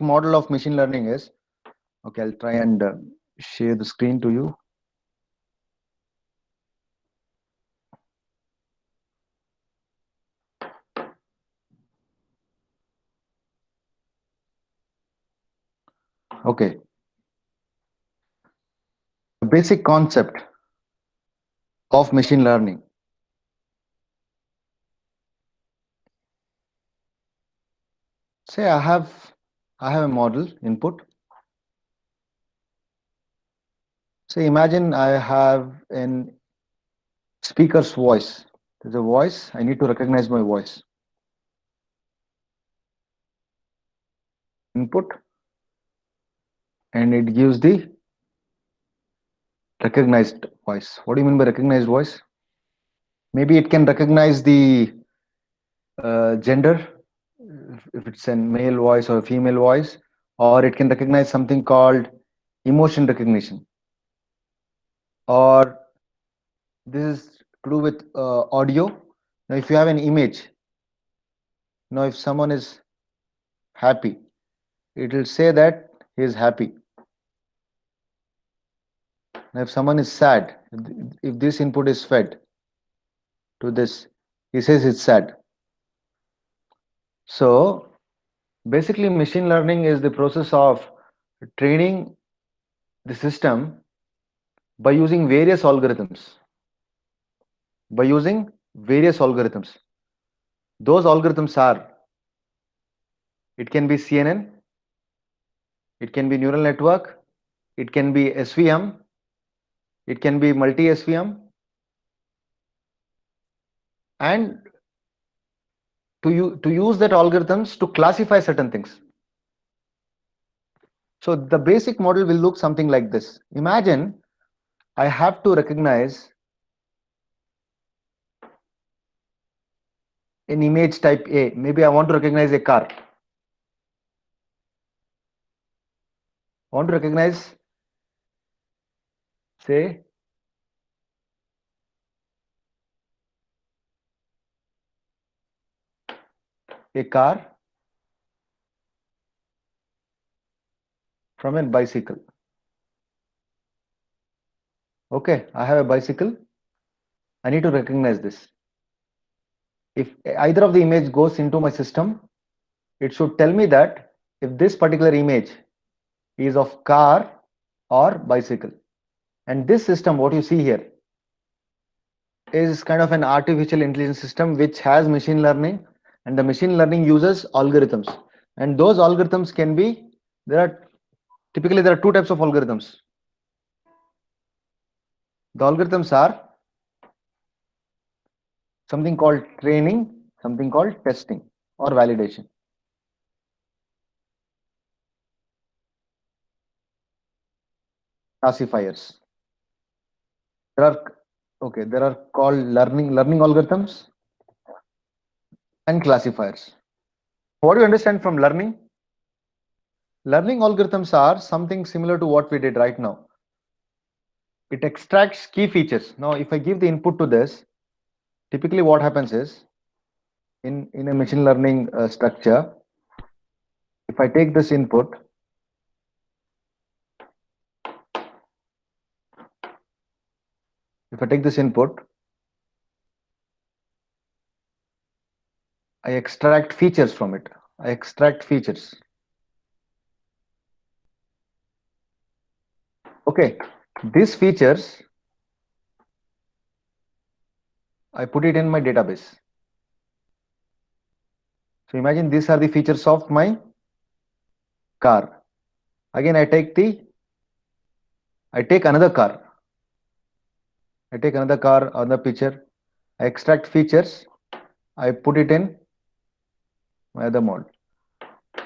basic model of machine learning is, okay, I'll try and share the screen to you. Okay, the basic concept of machine learning. Say I have a model input. Say imagine I have an speaker's voice. There's a voice. I need to recognize my voice. Input, and it gives the recognized voice. What do you mean by recognized voice? Maybe it can recognize the gender, if it's a male voice or a female voice, or it can recognize something called emotion recognition, or this is to do with audio. Now, if you have an image, now if someone is happy, it will say that he is happy. Now, if someone is sad, if this input is fed to this, he says it's sad. So basically, machine learning is the process of training the system by using various algorithms. By using various algorithms. Those algorithms are, it can be CNN, it can be neural network, it can be SVM, it can be multi SVM, and to use that algorithms to classify certain things. So the basic model will look something like this. Imagine I have to recognize an image type A. Maybe I want to recognize a car. I want to recognize, say, a car from a bicycle. Okay, I have a bicycle. I need to recognize this. If either of the image goes into my system, it should tell me that if this particular image is of car or bicycle. And this system, what you see here, is kind of an artificial intelligence system which has machine learning, and the machine learning uses algorithms. And those algorithms can be, typically there are two types of algorithms. The algorithms are something called training, something called testing or validation. Classifiers. There are, okay, there are called learning algorithms and classifiers. What do you understand from learning? Learning algorithms are something similar to what we did right now. It extracts key features. Now, if I give the input to this, typically what happens is, in a machine learning structure, if I take this input, if I take this input, I extract features from it. I extract features. Okay, these features, I put it in my database. So imagine these are the features of my car. Again, I take another car. I take another car, another picture. I extract features. I put it in my other model.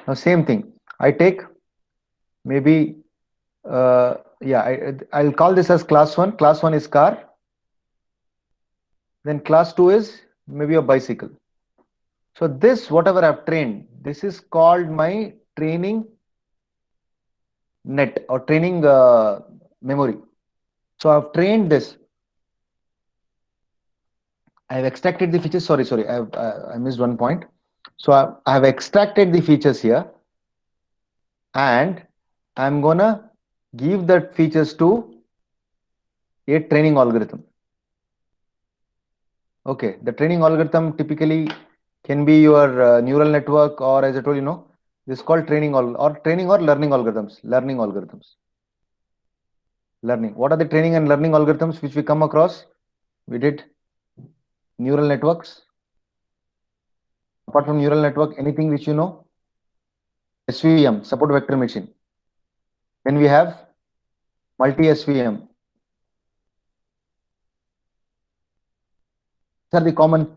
Now, same thing. I take maybe, I'll call this as class 1. Class 1 is car. Then class 2 is maybe a bicycle. So this, whatever I've trained, this is called my training net or training memory. So I've trained this. I have extracted the features. Sorry, I missed one point. So I have extracted the features here. and I'm gonna give that features to a training algorithm. Okay, the training algorithm typically can be your neural network, or as I told this is called training or learning algorithms. Learning algorithms. Learning. What are the training and learning algorithms which we come across? We did neural networks. Apart from neural network, anything which you know? SVM, support vector machine. Then we have multi-SVM. These are the common.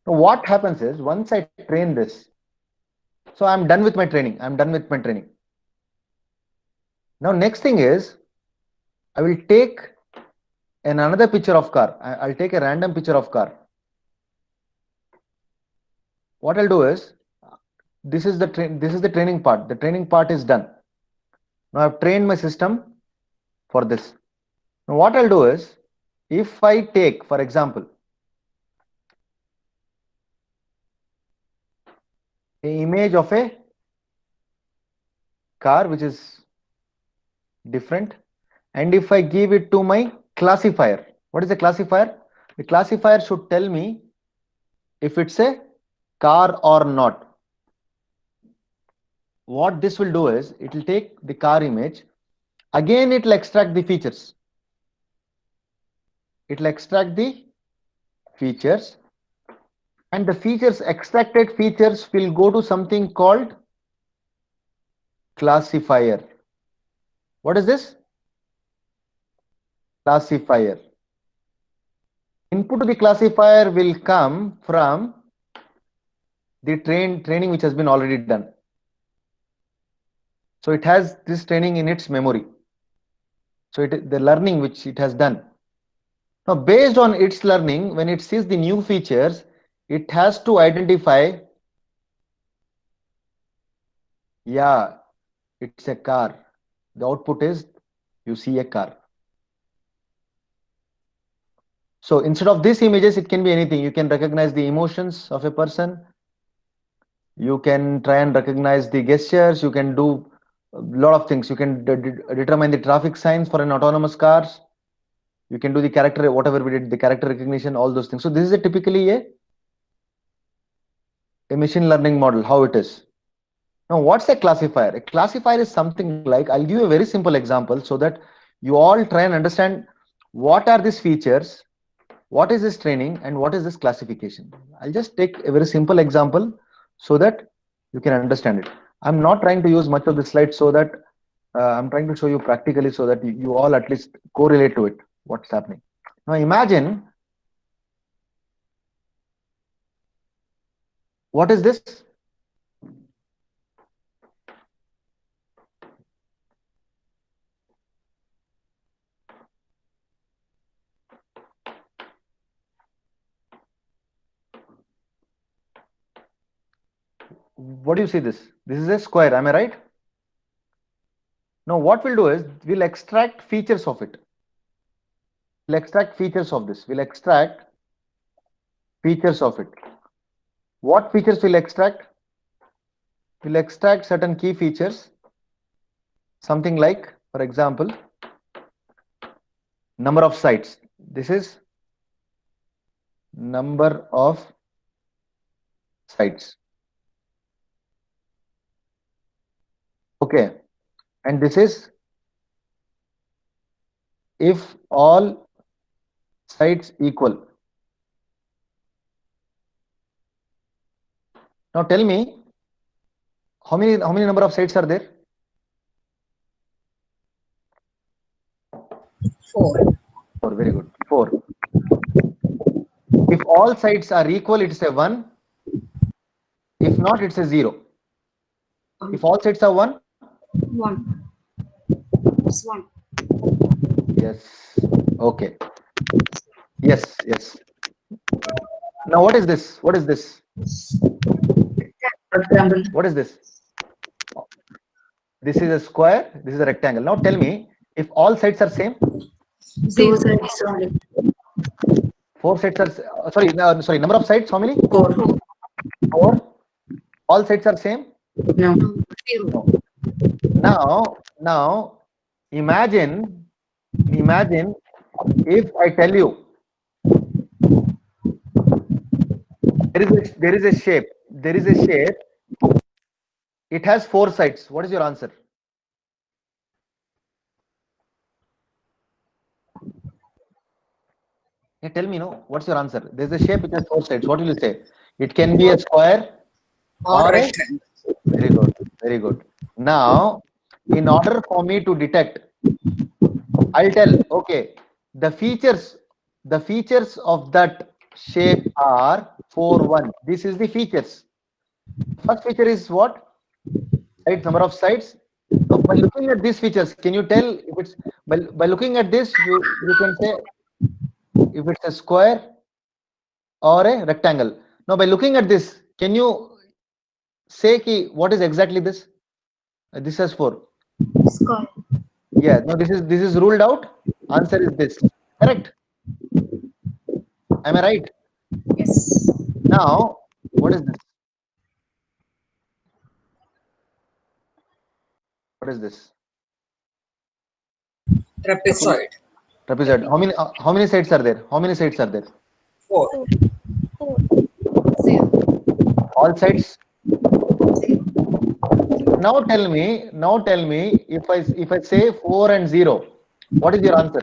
So what happens is once I train this, so I'm done with my training. I'm done with my training. Now next thing is I will take another picture of car. I'll take a random picture of car. What I'll do is this is the training part. The training part is done. Now I've trained my system for this. Now what I'll do is if I take, for example, an image of a car which is different, and if I give it to my classifier, what is the classifier? The classifier should tell me if it's a car or not. What this will do is it will take the car image, again it will extract the features. It will extract the features, and the features, extracted features, will go to something called classifier. What is this? Classifier. Input to the classifier will come from the training which has been already done. So it has this training in its memory. So the learning which it has done. Now based on its learning, when it sees the new features, it has to identify, yeah, it's a car. The output is you see a car. So instead of these images, it can be anything. You can recognize the emotions of a person. You can try and recognize the gestures. You can do a lot of things. You can determine the traffic signs for an autonomous cars. You can do the character, whatever we did, the character recognition, all those things. So this is typically a machine learning model, how it is. Now, what's a classifier? A classifier is something like, I'll give you a very simple example so that you all try and understand what are these features, what is this training, and what is this classification. I'll just take a very simple example so that you can understand it. I'm not trying to use much of the slides so that I'm trying to show you practically so that you all at least correlate to it, what's happening. Now imagine, what is this? What do you see this? This is a square, am I right? Now what we'll do is we'll extract features of it. We'll extract features of this. We'll extract features of it. What features will extract? We'll extract certain key features. Something like, for example, number of sites. This is number of sites. Okay. And this is if all sites equal. Now tell me, how many number of sites are there? 4. 4. Very good. 4. If all sites are equal, it's a 1. If not, it's a 0. If all sites are 1, 1. It's 1. yes. Okay. Yes, yes. Now what is this? What is this? Rectangle. What is this? This is a square. This is a rectangle. Now tell me, if all sides are same? 2 sides only. 4 sides are, sorry, sorry, number of sides, how many? 4. 4. All sides are same? No. No. Now imagine if I tell you there is a shape. There is a shape. It has four sides. What is your answer? Yeah, tell me, no. What's your answer? There's a shape which has four sides. What will you say? It can be a square Or or a rectangle. very good, very good. Now, in order for me to detect, I'll tell, okay, the features of that shape are 4, 1. This is the features. First feature is what? Right, number of sides. Now, by looking at these features, can you tell if it's by looking at this, you can say if it's a square or a rectangle. Now, by looking at this, can you say ki, what is exactly this? This has four. Square. Yeah, no, this is ruled out. Answer is this. Correct. Am I right? Yes. Now, what is this? What is this? Trapezoid. Trapezoid. How many sides are there? How many sides are there? 4. Zero. All sides. Zero. Now tell me if I say 4 and 0, what is your answer?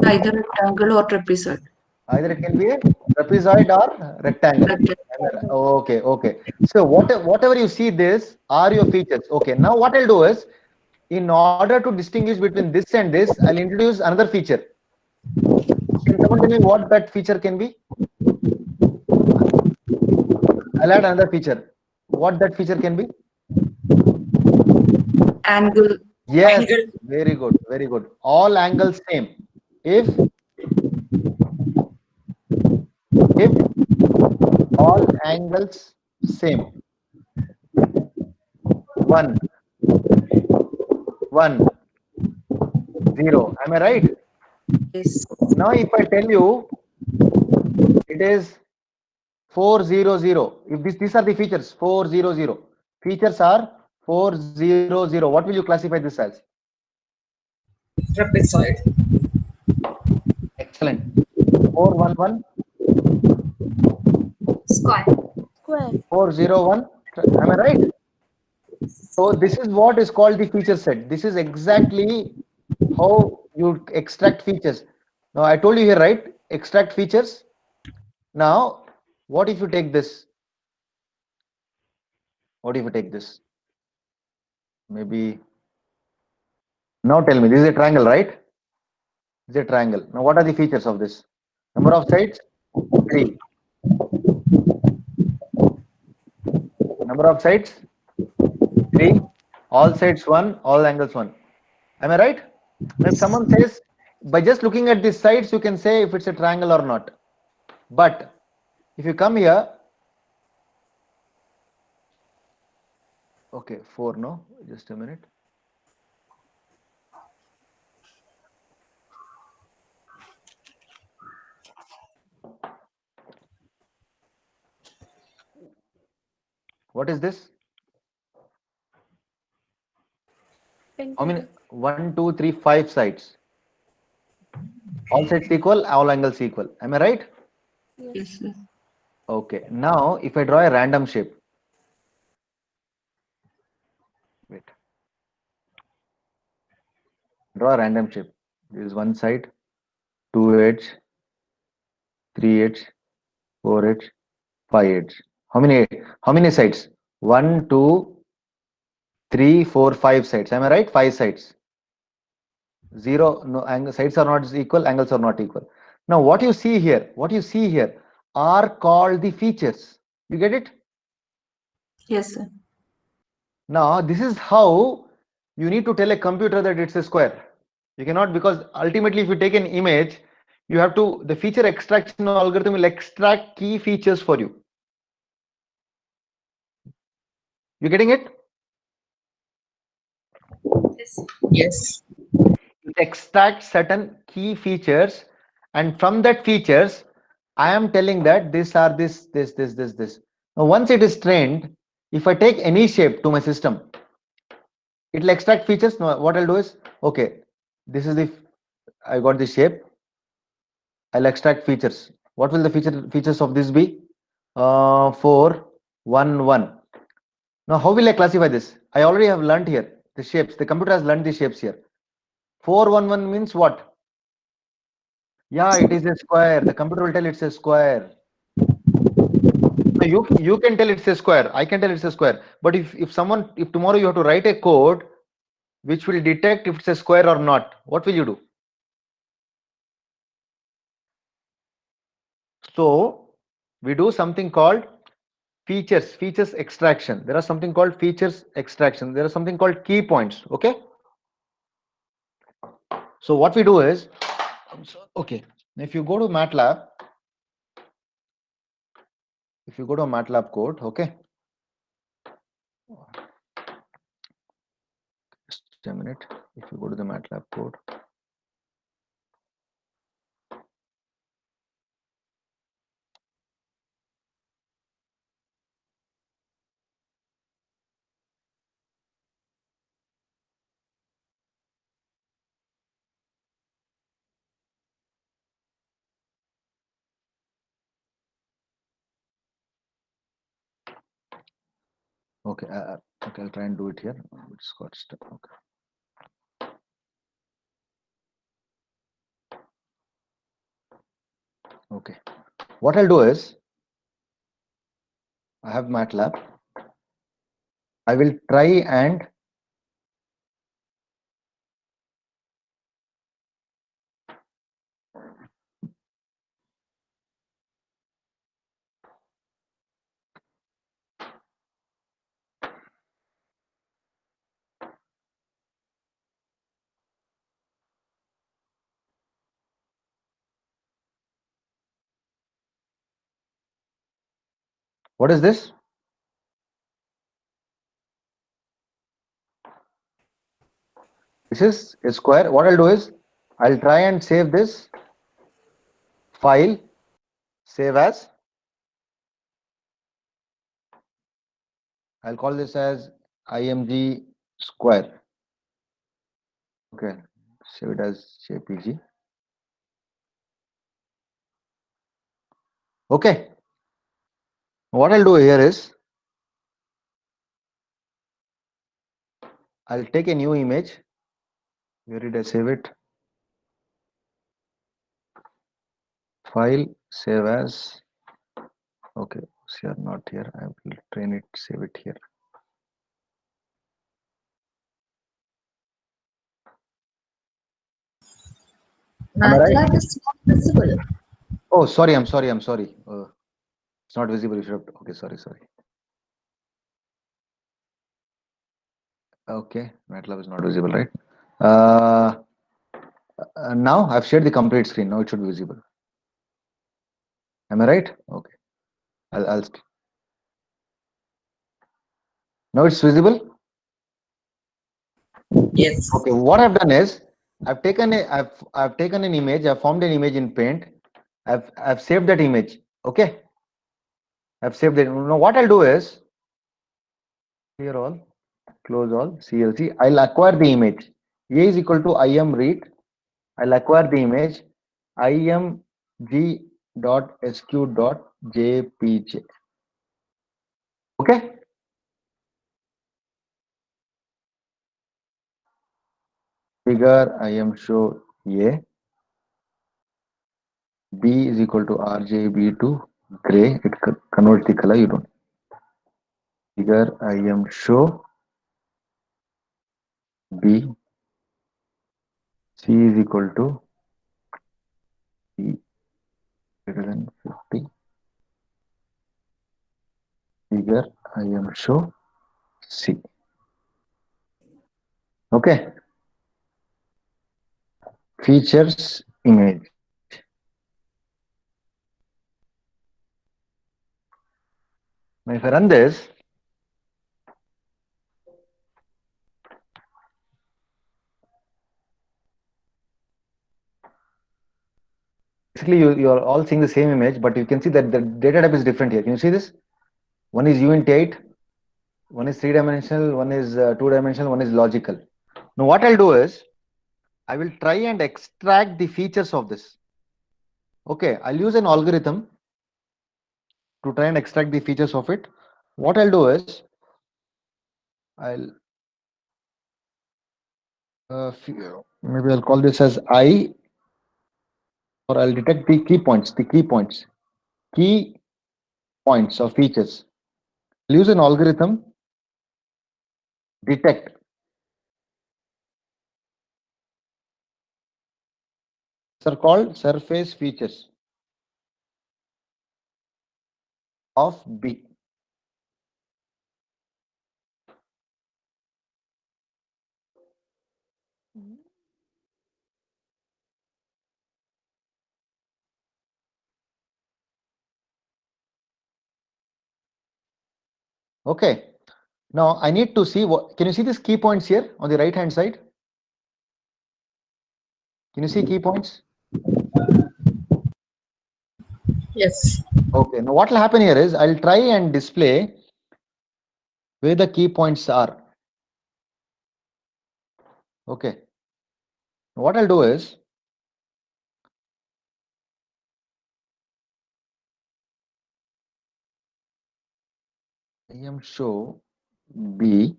Either rectangle or trapezoid. Either it can be a trapezoid or rectangle. Rectangle. Okay, okay. So whatever you see this are your features. Okay, now what I'll do is in order to distinguish between this and this, I'll introduce another feature. Can someone tell me what that feature can be? I'll add another feature. What that feature can be? Angle. Yes, Angle. very good, very good. All angles same. If all angles same. 1, 1, 0. Am I right? Yes. Now if I tell you it is 400, if these are the features 400, features are 400, what will you classify this as? Trapezoid. Excellent. 411, Square. 401, am I right? So this is what is called the feature set. This is exactly how you extract features. Now I told you here, right? Extract features. Now, what if you take this? What if you take this? Maybe now tell me, this is a triangle, right? This is a triangle. Now, what are the features of this? Number of sides? 3. Number of sides? 3. All sides 1, all angles 1. Am I right? Now, if someone says, by just looking at these sides, you can say if it's a triangle or not. But if you come here, okay, 4, no, just a minute. What is this? How many? 1, 2, 3, 5 sides. All sides equal, all angles equal. Am I right? Yes, sir. Okay. Now, if I draw a random shape, wait, draw a random shape. This is one side, 2 edge, 3 edge, 4 edge, 5 edge. How many sides? 1, 2, 3, 4, 5 sides. Am I right? 5 sides. 0, no, sides are not equal, angles are not equal. Now, what you see here are called the features. You get it? Yes, sir. Now, this is how you need to tell a computer that it's a square. You cannot, because ultimately, if you take an image, you have to, the feature extraction algorithm will extract key features for you. You getting it? Yes. Yes. It extracts certain key features, and from that features, I am telling that these are this. Now, once it is trained, if I take any shape to my system, It'll extract features. No, what I'll do is, okay, this is the, I got the shape. I'll extract features. What will the features of this be? 4, 1, 1. Now, how will I classify this? I already have learned here the shapes. The computer has learned the shapes here. 4, 1, 1 means what? Yeah, it is a square. The computer will tell it's a square. Now you can tell it's a square. I can tell it's a square. But if tomorrow you have to write a code which will detect if it's a square or not, what will you do? So we do something called features extraction. There are something called features extraction. There are something called key points. Okay. So what we do is, okay, if you go to MATLAB, if you go to a MATLAB code, okay, just a minute. If you go to the MATLAB code, okay, okay, I'll try and do it here. It's got stuck. Okay. Okay. What I'll do is, I have MATLAB. I will try and what is this? This is a square. What I'll do is, I'll try and save this file, save as. I'll call this as img square. Okay, save it as jpg. Okay. What I'll do here is, I'll take a new image. Where did I save it? File, save as. Okay, here, not here. I will train it, save it here. Am I right? MATLAB is not visible. Oh, sorry. I'm sorry. It's not visible. You should have, okay, sorry. Okay, MATLAB is not visible, right? Now I've shared the complete screen. Now it should be visible. Am I right? Okay. I'll now it's visible. Yes. Okay. What I've done is, I've taken an image. I've formed an image in Paint. I've saved that image. Okay. I've saved it. Now what I'll do is, clear all, close all, CLC. I'll acquire the image. A is equal to im read. I'll acquire the image img.sq.jpg. Okay. Figure im show A. B is equal to RGB to gray. It converts the color. You don't. Figure im show B. C is equal to C greater than 50. Figure im show C. Okay. Features image. Now if I run this, basically you are all seeing the same image, but you can see that the data type is different here. Can you see this? One is uint8, one is three-dimensional, one is two-dimensional, one is logical. Now what I'll do is I will try and extract the features of this. Okay, I'll use an algorithm to try and extract the features of it. What I'll do is I'll maybe I'll call this as I, or I'll detect the key points, key points of features. I'll use an algorithm detect. These are called surface features of B. Okay. Now I need to see what, can you see these key points here on the right hand side? Can you see key points? Yes. Okay. Now what will happen here is I'll try and display where the key points are. Okay. What I'll do is IM show B.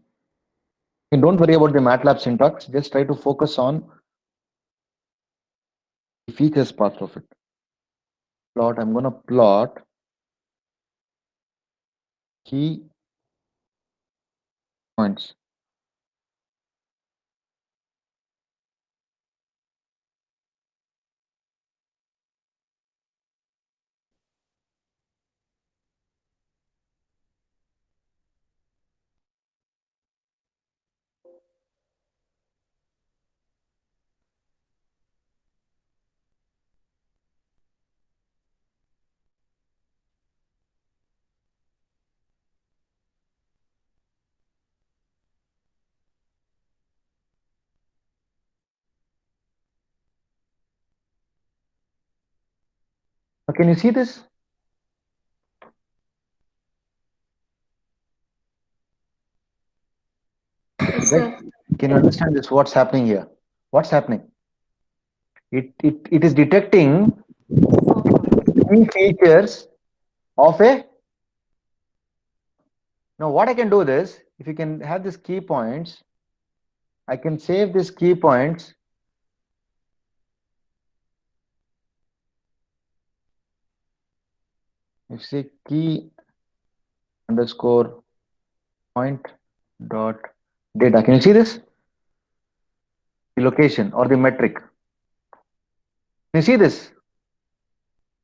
And don't worry about the MATLAB syntax. Just try to focus on the features part of it. Plot. I'm going to plot key points. Now, can you see this? Yes, sir. Can you understand this? What's happening here? What's happening? It is detecting key features of a. Now what I can do this, if you can have these key points, I can save these key points. You see key underscore point dot data. Can you see this? The location or the metric. Can you see this?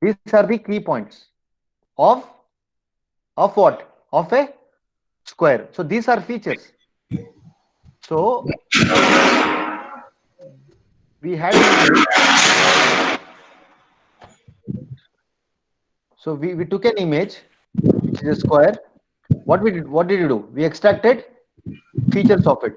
These are the key points of what? Of a square. So these are features. So we had an image. So we took an image which is a square. What did we do? We extracted features of it.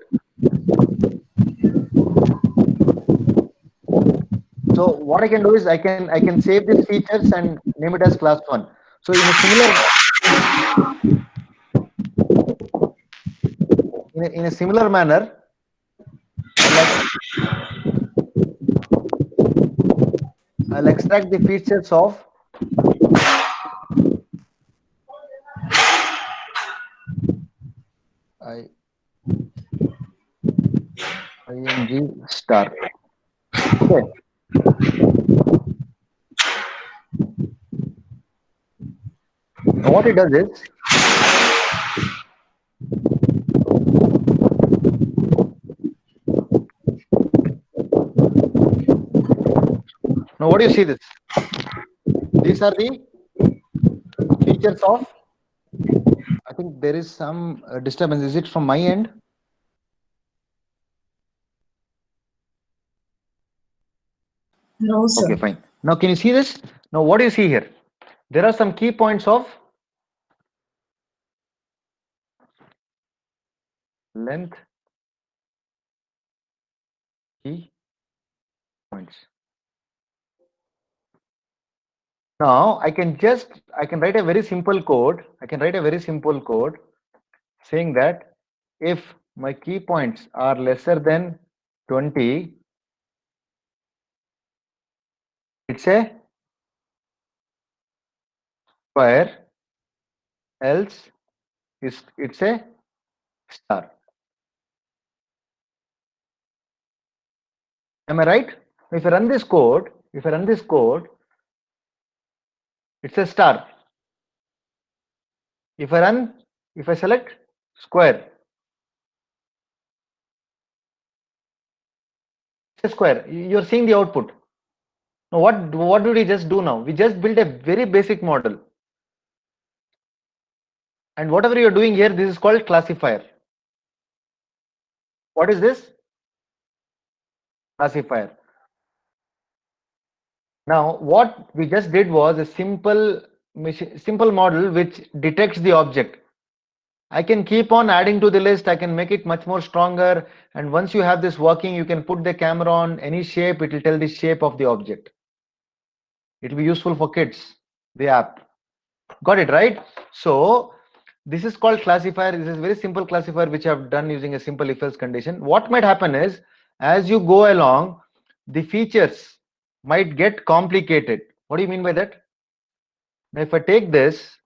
So what I can do is I can save these features and name it as class 1. So in a similar manner, I'll extract the features of ING star. Okay. Now what it does is now what do you see this? These are the features of. I think there is some disturbance. Is it from my end? No, sir. Okay, fine. Now can you see this? Now what do you see here? There are some key points of length, key points. Now I can write a very simple code. saying that if my key points are lesser than 20, it's a square, else it's a star. Am I right? If I run this code, it's a star. If I select square, it's a square. You're seeing the output. Now, what did we just do now? We just built a very basic model. And whatever you're doing here, this is called classifier. What is this? Classifier. Now, what we just did was a simple model which detects the object. I can keep on adding to the list. I can make it much more stronger. And once you have this working, you can put the camera on any shape. It will tell the shape of the object. It will be useful for kids, the app. Got it, right? So this is called classifier. This is very simple classifier which I've done using a simple if-else condition. What might happen is, as you go along, the features might get complicated. What do you mean by that? Now, if I take this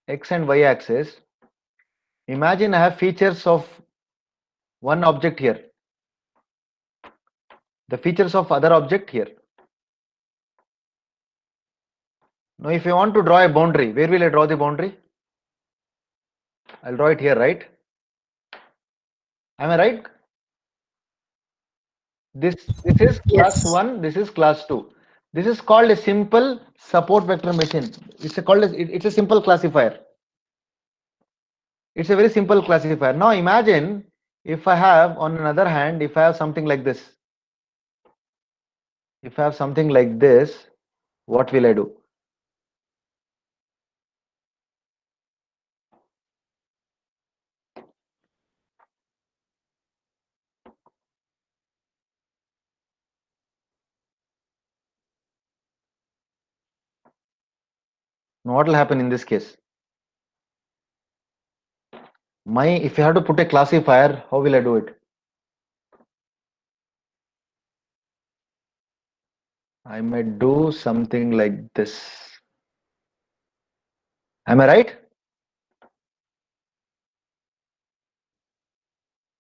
x and y axis, imagine I have features of one object here, the features of other object here. Now, if you want to draw a boundary, where will I draw the boundary? I'll draw it here, right? Am I right? This is class Yes. 1, this is class 2. This is called a simple support vector machine. It's a simple classifier. It's a very simple classifier. Now imagine if I have, on another hand, if I have something like this. If I have something like this, what will I do? Now what will happen in this case? If you have to put a classifier, how will I do it? I might do something like this. Am I right?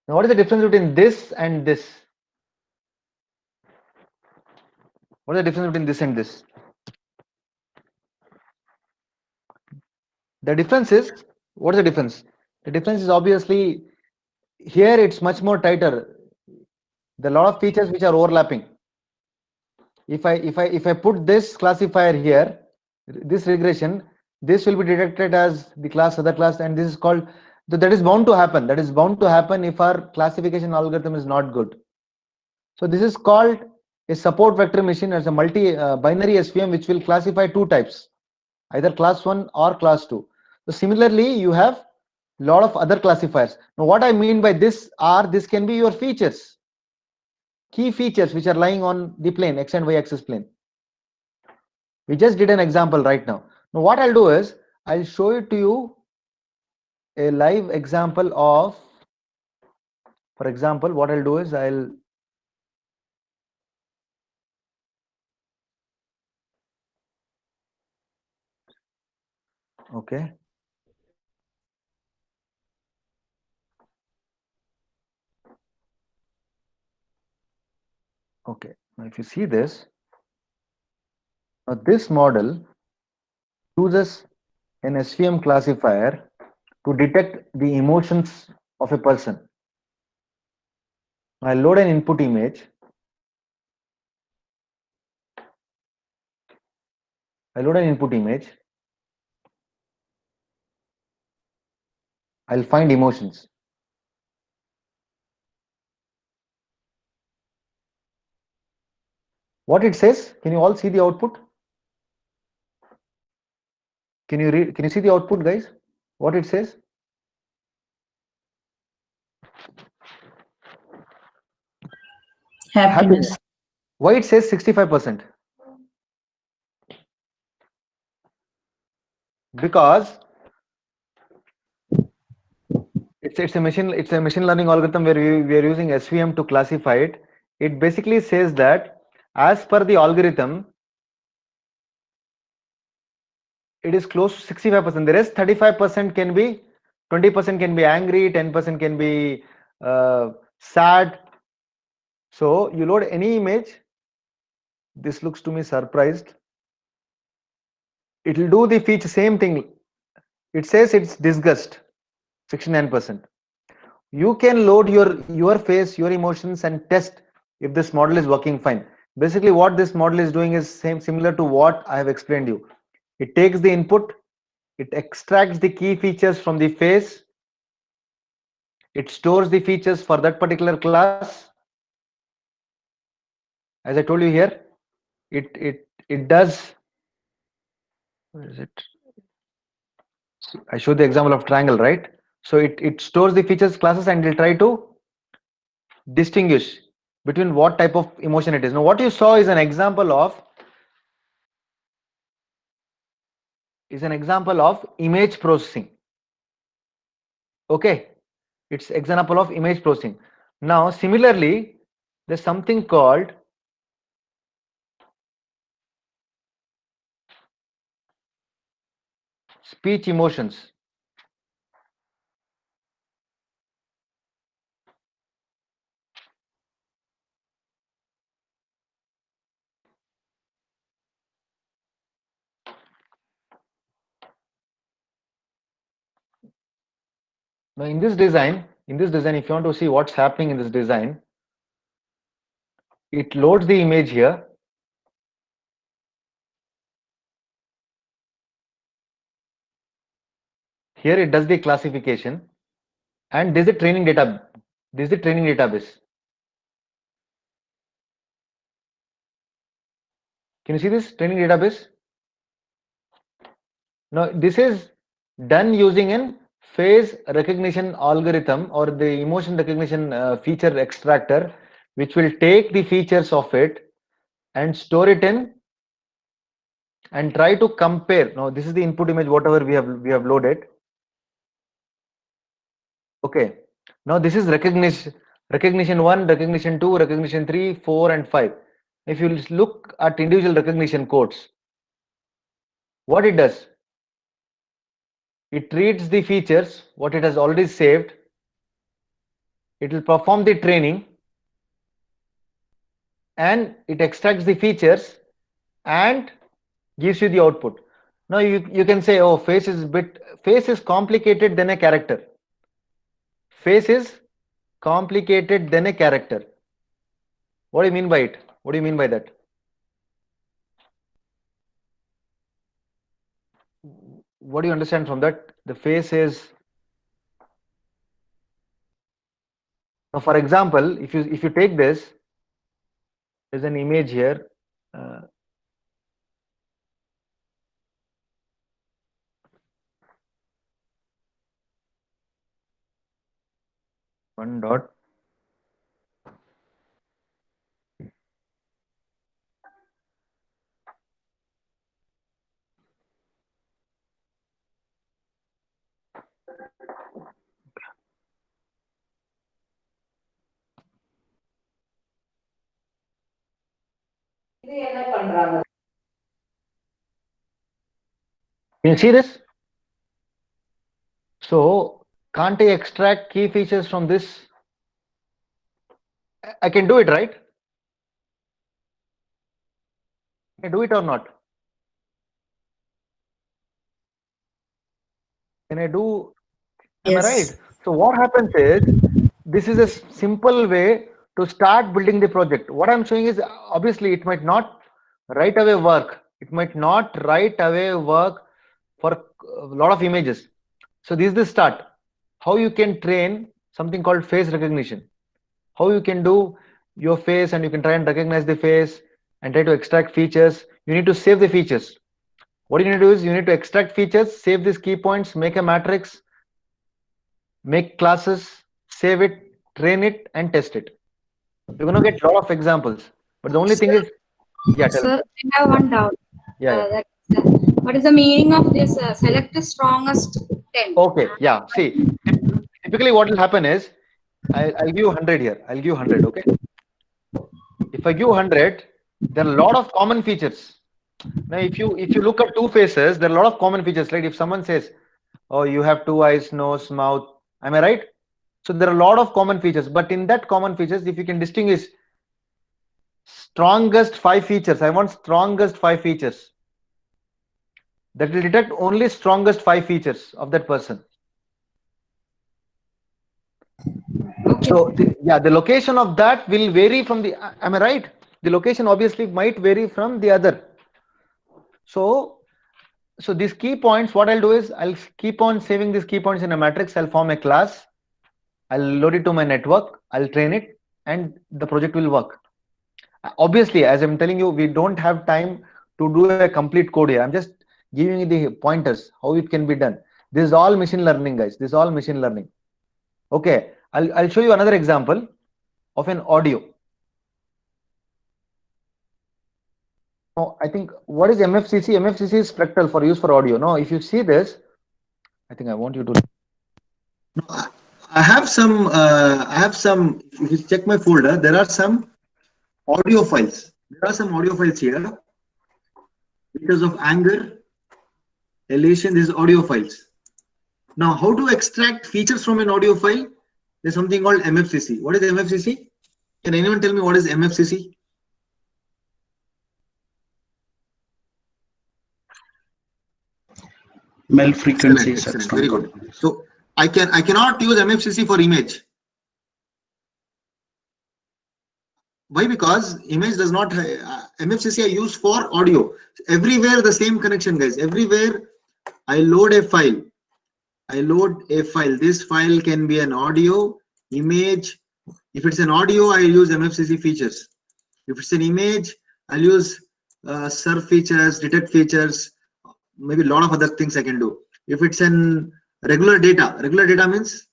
Now what is the difference between this and this? What is the difference between this and this? The difference is, what is the difference? The difference is obviously here it's much more tighter. There are a lot of features which are overlapping. If I put this classifier here, this regression, this will be detected as the class, other class, and this is called, that is bound to happen. That is bound to happen if our classification algorithm is not good. So this is called a support vector machine as a binary SVM which will classify two types, either class 1 or class 2. So similarly, you have a lot of other classifiers. Now what I mean by this can be your features, key features which are lying on the plane, x and y axis plane. We just did an example right now. Now what I'll do is, I'll show it to you a live example of, for example, what I'll do is okay. Okay, now if you see this, now this model uses an SVM classifier to detect the emotions of a person. I load an input image. I'll find emotions. What it says, can you all see the output? Can you see the output, guys? What it says? Happiness. Why it says 65%? Because it's a machine learning algorithm where we are using SVM to classify it. It basically says that as per the algorithm, it is close to 65%. The rest 35% can be 20% can be angry, 10% can be sad. So you load any image. This looks to me surprised. It will do the feature same thing. It says it's disgust, 69%. You can load your face, your emotions, and test if this model is working fine. Basically, what this model is doing is similar to what I have explained you. It takes the input, it extracts the key features from the face, it stores the features for that particular class. As I told you here, it does. Where is it? I showed the example of triangle, right? So it stores the features classes and will try to distinguish between what type of emotion it is. Now, what you saw is an example of image processing. Okay, it's example of image processing. Now, similarly, there's something called speech emotions. Now, in this design, if you want to see what's happening in this design, it loads the image here. Here it does the classification, and this is the training data. This is the training database. Can you see this training database? Now, this is done using an face recognition algorithm or the emotion recognition feature extractor, which will take the features of it and store it in and try to compare. Now, this is the input image, whatever we have loaded. Okay. Now, this is recognition 1, recognition 2, recognition 3, 4, and 5. If you look at individual recognition codes, what it does, it reads the features what it has already saved, it will perform the training, and it extracts the features and gives you the output. Now you can say, oh, face is complicated than a character. Face is complicated than a character. What do you mean by it? What do you mean by that? What do you understand from that? The face is. Now, for example, if you take this, there's an image here. One dot. Can you see this? So can't I extract key features from this? I can do it, right? Can I do it or not? Can I do? Am I right? Yes. So what happens is, this is a simple way to start building the project. What I'm showing is, obviously it might not right away work. It might not right away work for a lot of images. So this is the start. How you can train something called face recognition. How you can do your face and you can try and recognize the face and try to extract features. You need to save the features. What you need to do is you need to extract features, save these key points, make a matrix, make classes, save it, train it, and test it. You're going to get a lot of examples. But the only thing is, yeah, tell me. Sir, I have one doubt. Yeah, That, what is the meaning of this select the strongest 10? okay, yeah. See, typically what will happen is I'll give you 100 here. I'll give you 100. Okay. If I give 100, there are a lot of common features. Now, if you look at two faces, there are a lot of common features. Like if someone says, "Oh, you have two eyes, nose, mouth," am I right? So there are a lot of common features. But in that common features, if you can distinguish strongest 5 features, I want strongest 5 features. That will detect only strongest 5 features of that person. Okay. So the location of that will vary from the. Am I right? The location obviously might vary from the other. So these key points, what I'll do is I'll keep on saving these key points in a matrix. I'll form a class. I'll load it to my network. I'll train it, and the project will work. Obviously, as I'm telling you, we don't have time to do a complete code here. I'm just giving you the pointers how it can be done. This is all machine learning, guys. This is all machine learning. Okay, I'll show you another example of an audio. Oh, I think what is MFCC? MFCC is spectral for use for audio. No, if you see this, I think I want you to. I have some. If you check my folder, there are some audio files. There are some audio files here. Because of anger, elation, these audio files. Now, how to extract features from an audio file? There's something called MFCC. What is MFCC? Can anyone tell me what is MFCC? Mel frequency. Excellent. Very good. So I cannot use MFCC for image. Why? Because image does not MFCC I use for audio. Everywhere the same connection, guys. Everywhere I load a file. This file can be an audio, image. If it's an audio, I use MFCC features. If it's an image, I'll use surf features, detect features, maybe a lot of other things I can do. If it's an regular data means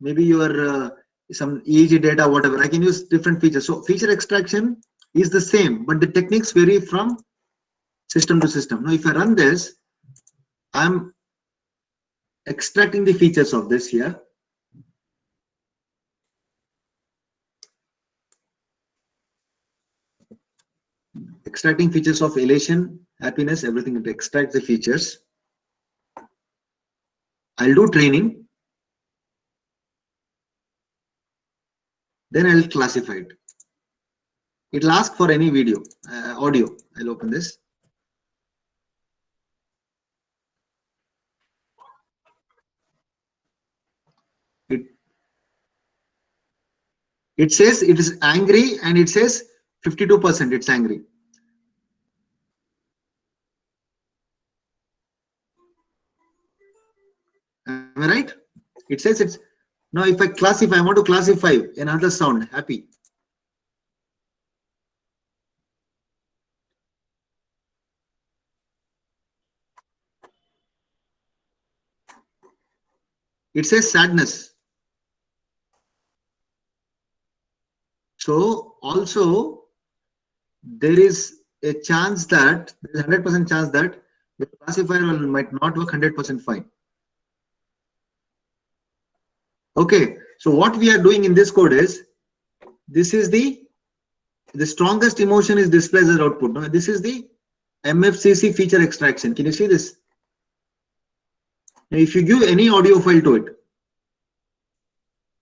maybe your some EEG data, whatever, I can use different features. So feature extraction is the same, but the techniques vary from system to system. Now, if I run this, I'm extracting the features of this here. Extracting features of elation, happiness, everything. It extracts the features. I'll do training. Then I'll classify it. It'll ask for any video, audio. I'll open this. It says it is angry, and it says 52% it's angry. Am I right? It says it's. Now if I classify, I want to classify another sound, happy. It says sadness. So also there is a chance that there is 100% chance that the classifier might not work 100% fine. Okay, so what we are doing in this code is, this is the strongest emotion is displayed as output. Now this is the MFCC feature extraction. Can you see this? Now if you give any audio file to it,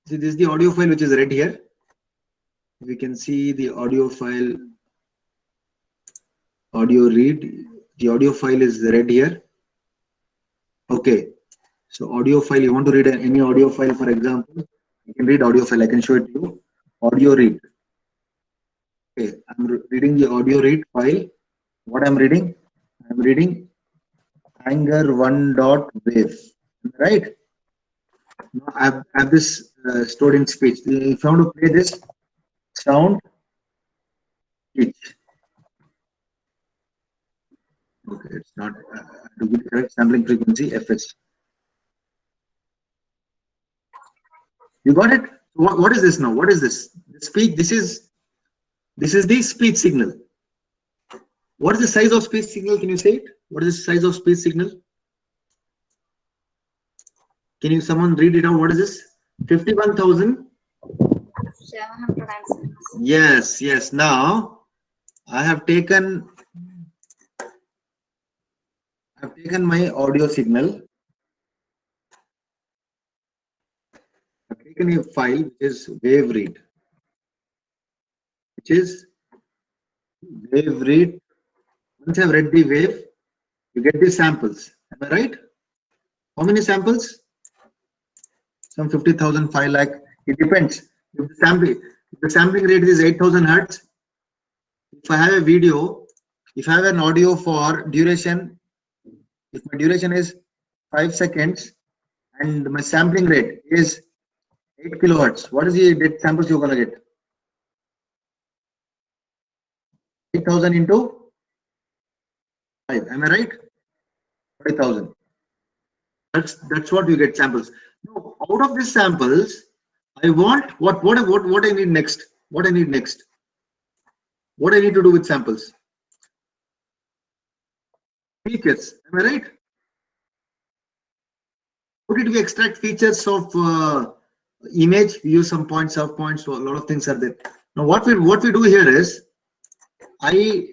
see, this is the audio file which is read here. We can see the audio file, audio read. The audio file is read here. Okay, so audio file, you want to read any audio file, for example, you can read audio file. I can show it to you. Audio read. Okay, I'm reading the audio read file. What I'm reading? I'm reading anger 1.wave. Right? Now I have this stored in speech. If I want to play this sound, speech. Okay, it's not to give correct sampling frequency, FS. You got it? What is this now? What is this? The speech. This is the speech signal. What is the size of speech signal? Can you say it? What is the size of speech signal? Can you someone read it out? What is this? 51,000. 706. Yes, yes. Now I have taken my audio signal. I've taken a file which is wave read. Once I've read the wave, you get the samples. Am I right? How many samples? Some 50,000, 5 lakh. It depends. If the sampling rate is 8,000 hertz, if I have a video, if I have an audio for duration, if my duration is 5 seconds and my sampling rate is 8 kilohertz, what is the samples you're gonna get? 8,000 into 5. Am I right? 40,000. That's what you get samples. Now, out of these samples, I want what I need next. What I need next. What I need to do with samples. Features. Am I right? How did we extract features of image? We use some points, sub points. So a lot of things are there. Now, what we do here is I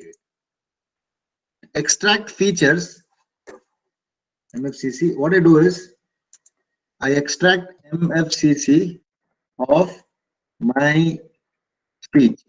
extract features. MFCC. What I do is I extract MFCC of my speech.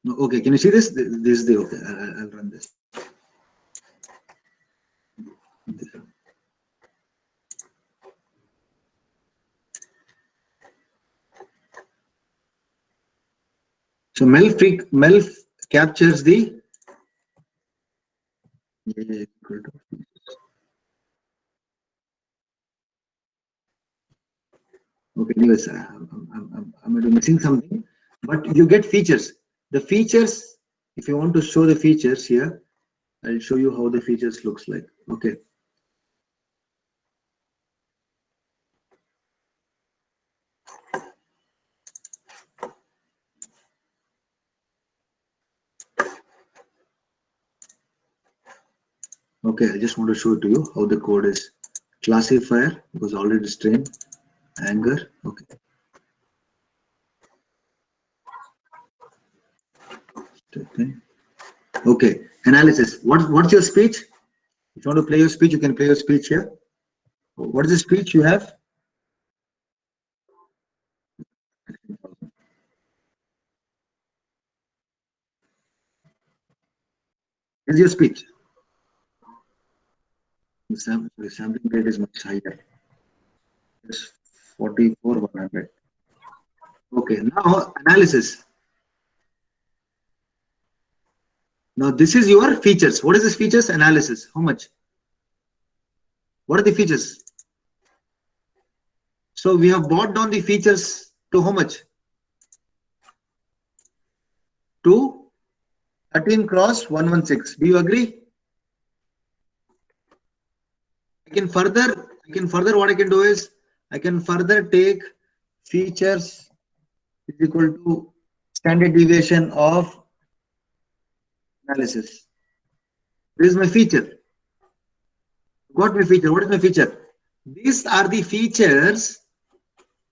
No, okay, can you see this? This is the okay. I'll run this. So MELF captures the okay. Anyways, I'm missing something, but you get features. The features, if you want to show the features here, I'll show you how the features looks like. Okay. Okay, I just want to show it to you how the code is. Classifier was already strained. Anger. Okay. Okay. Analysis. What's your speech? If you want to play your speech, you can play your speech here. What is the speech you have? Is your speech? The sampling rate is much higher. It's 44,100. Okay, now analysis. Now this is your features. What is this features? Analysis. How much? What are the features? So we have brought down the features to how much? To 13 cross 116. Do you agree? I can further what I can do is I can further take features is equal to standard deviation of analysis. This is my feature. Got my feature. What is my feature? These are the features.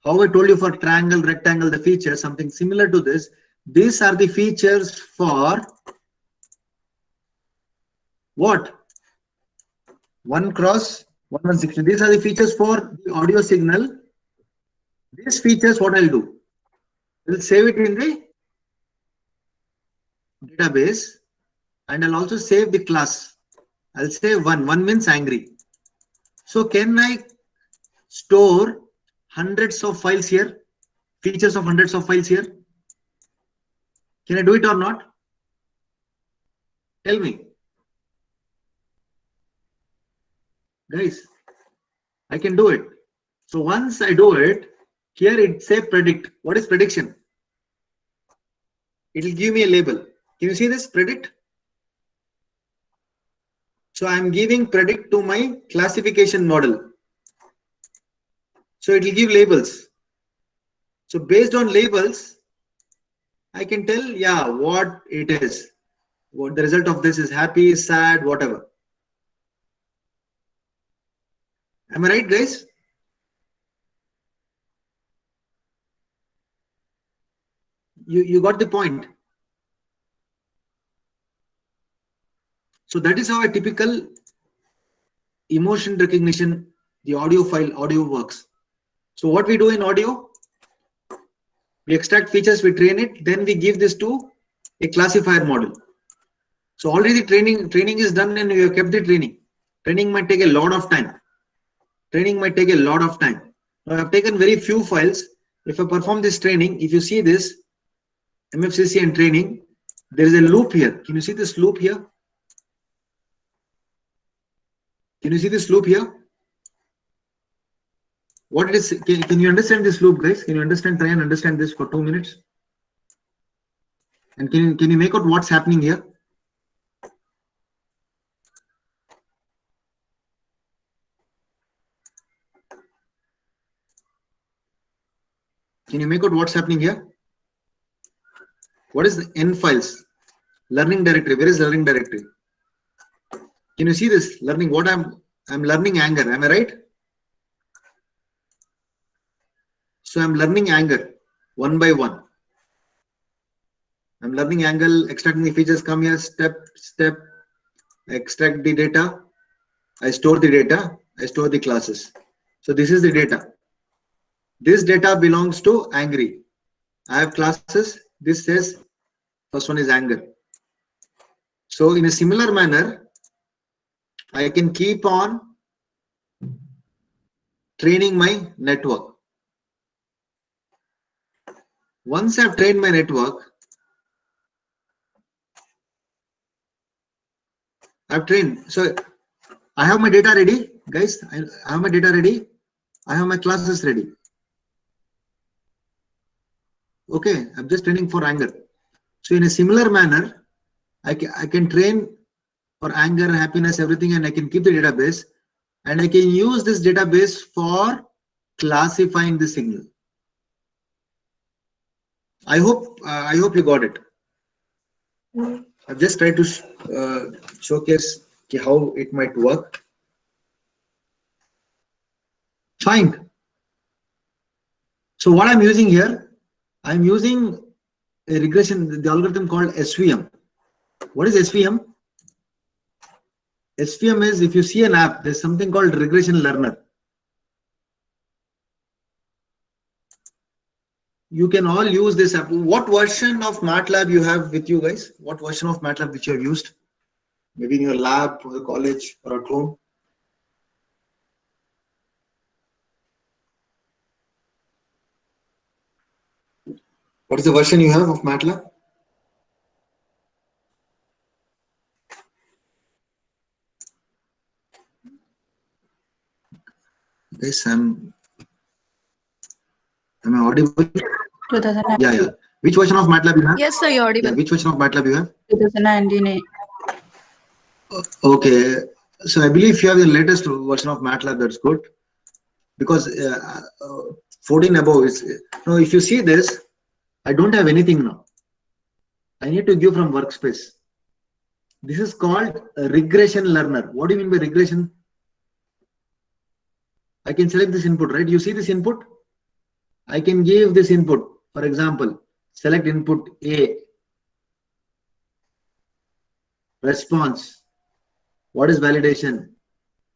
How I told you for triangle, rectangle, the features, something similar to this. These are the features for what? 1 cross 116. These are the features for the audio signal. These features, what I'll do? I'll save it in the database and I'll also save the class. I'll say 1. 1 means angry. So can I store hundreds of files here? Features of hundreds of files here? Can I do it or not? Tell me. Guys, I can do it. So once I do it, here it say predict. What is prediction? It will give me a label. Can you see this predict? So I'm giving predict to my classification model. So it will give labels. So based on labels, I can tell, yeah, what it is. What the result of this is, happy, sad, whatever. Am I right, guys? You got the point. So that is how a typical emotion recognition, the audio works. So what we do in audio, we extract features, we train it, then we give this to a classifier model. So already training is done and we have kept the training. Training might take a lot of time. Now I've taken very few files. If I perform this training, if you see this MFCC and training, there is a loop here. Can you see this loop here? Can you see this loop here? What it is? Can you understand this loop, guys? Can you understand? Try and understand this for 2 minutes. And can you make out what's happening here? Can you make out what's happening here? What is the N files? Learning directory. Where is learning directory? Can you see this? Learning what I'm learning anger. Am I right? So I'm learning anger one by one. I'm learning angle, extracting the features, come here, step, extract the data. I store the data, I store the classes. So this is the data. This data belongs to angry. I have classes. This says first one is anger. So in a similar manner, I can keep on training my network. Once I've trained my network, I've trained. So I have my data ready, guys. I have my data ready. I have my classes ready. Okay, I'm just training for anger. So in a similar manner, I can train for anger, happiness, everything, and I can keep the database, and I can use this database for classifying the signal. I hope you got it. I've just tried to showcase how it might work. Fine. So what I'm using here, I'm using a regression, the algorithm called SVM. What is SVM? SVM is, if you see an app, there's something called regression learner. You can all use this app. What version of MATLAB you have with you guys? What version of MATLAB which you have used? Maybe in your lab or college or at home? What is the version you have of MATLAB? Yes, am I audible? 2019. Yeah. Which version of MATLAB you have? Yes, sir, you're audible. Yeah, which version of MATLAB you have? 2019. Okay, so I believe you have the latest version of MATLAB. That's good, because 14 above is no. If you see this, I don't have anything now. I need to give from workspace. This is called a regression learner. What do you mean by regression? I can select this input, right? You see this input? I can give this input. For example, select input A. Response. What is validation?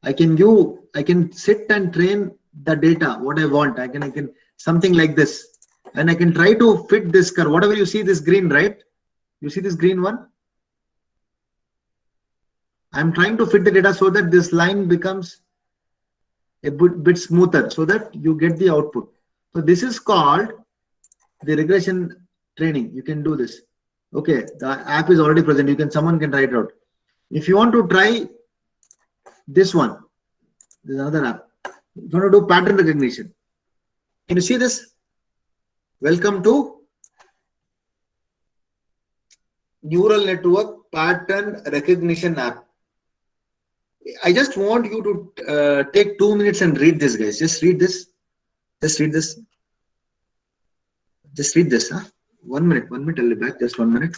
I can sit and train the data, what I want. I can something like this. And I can try to fit this curve. Whatever you see this green, right? You see this green one? I'm trying to fit the data so that this line becomes a bit smoother so that you get the output. So this is called the regression training. You can do this. Okay, the app is already present. Someone can try it out. If you want to try this one, there's another app. You want to do pattern recognition. Can you see this? Welcome to neural network pattern recognition app. I just want you to take 2 minutes and read this, guys. Just read this. Just read this. Just read this. Huh? 1 minute. 1 minute. I'll be back. Just 1 minute.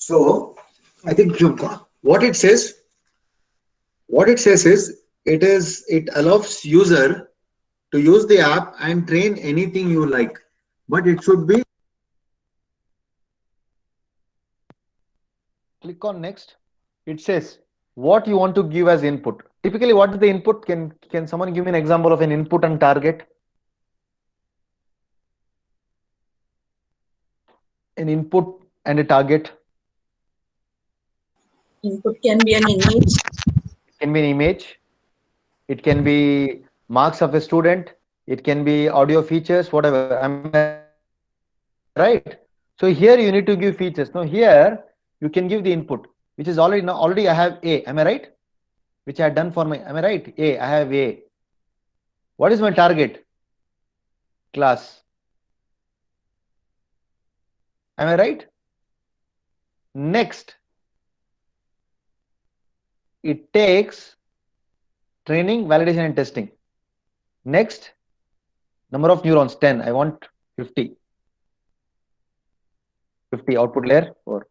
So I think what it says. What it says is it allows user to use the app and train anything you like, but it should be. Click on next. It says what you want to give as input. Typically, what is the input? Can someone give me an example of an input and target? An input and a target. Input can be an image. It can be an image. It can be marks of a student. It can be audio features, whatever. Am I right? So here you need to give features. Now here you can give the input, which is already I have A. Am I right? Which I had done for my. Am I right? A. I have A. What is my target? Class. Am I right? Next, it takes training, validation, and testing. Next, number of neurons 10. I want 50. 50 output layer or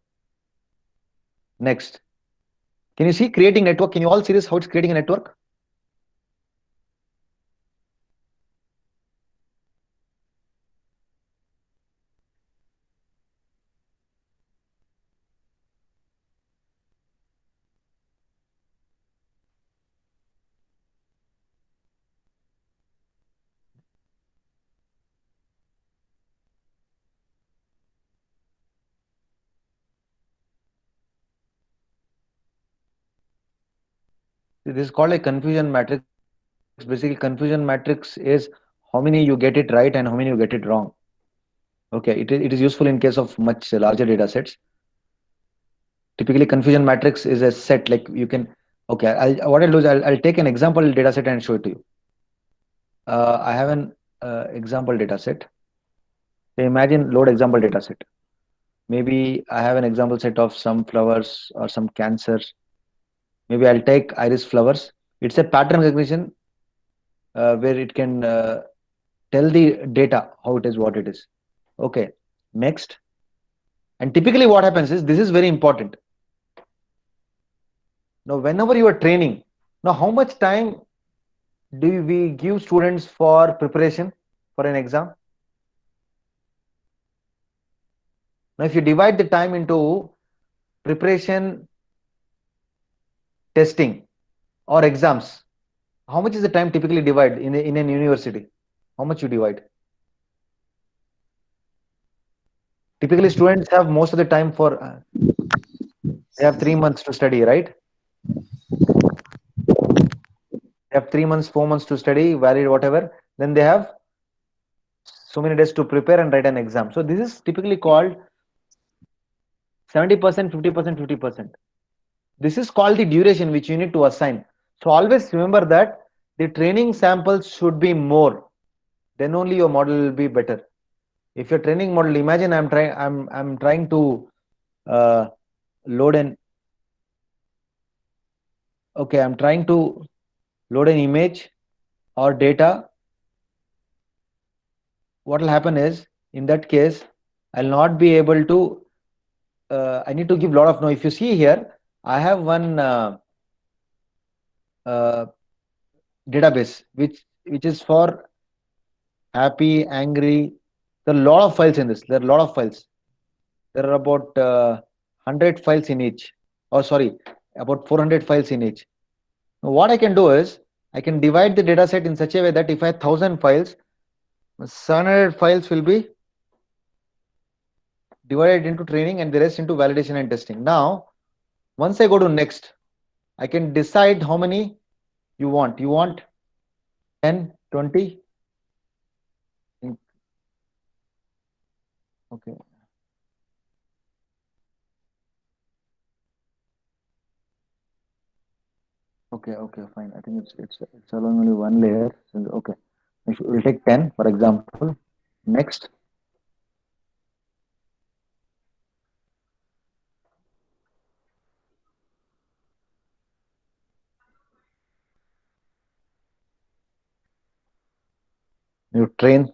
next. Can you see creating network? Can you all see this? How it's creating a network? This is called a confusion matrix. Basically, confusion matrix is how many you get it right and how many you get it wrong. Okay, it is useful in case of much larger data sets. Typically, confusion matrix is a set like you can. Okay, what I'll do is I'll take an example data set and show it to you. I have an example data set. So imagine load example data set. Maybe I have an example set of some flowers or some cancers. Maybe I'll take iris flowers. It's a pattern recognition where it can tell the data how it is, what it is. Okay, next. And typically what happens is, this is very important. Now, whenever you are training, now how much time do we give students for preparation for an exam? Now, if you divide the time into preparation, testing, or exams, how much is the time typically divide in an university? How much you divide? Typically, students have most of the time for they have 3 months to study, right? They have 3 months, 4 months to study, valid whatever. Then they have so many days to prepare and write an exam. So this is typically called 70%, 50%, 50%. This is called the duration which you need to assign. So always remember that the training samples should be more. Then only your model will be better. If your training model, imagine I'm trying to load an okay, I'm trying to load an image or data. What will happen is, in that case, I'll not be able to, I need to give lot of, now if you see here, I have one uh, database which is for happy, angry. There are a lot of files in this. There are a lot of files. There are about 100 files in each. Oh, sorry, about 400 files in each. Now, what I can do is I can divide the data set in such a way that if I have 1000 files, 700 files will be divided into training and the rest into validation and testing. Now, once I go to next, I can decide how many you want. You want 10, 20? Okay. Okay, fine. I think it's allowing only one layer. So, okay, we'll take 10 for example. Next. You train.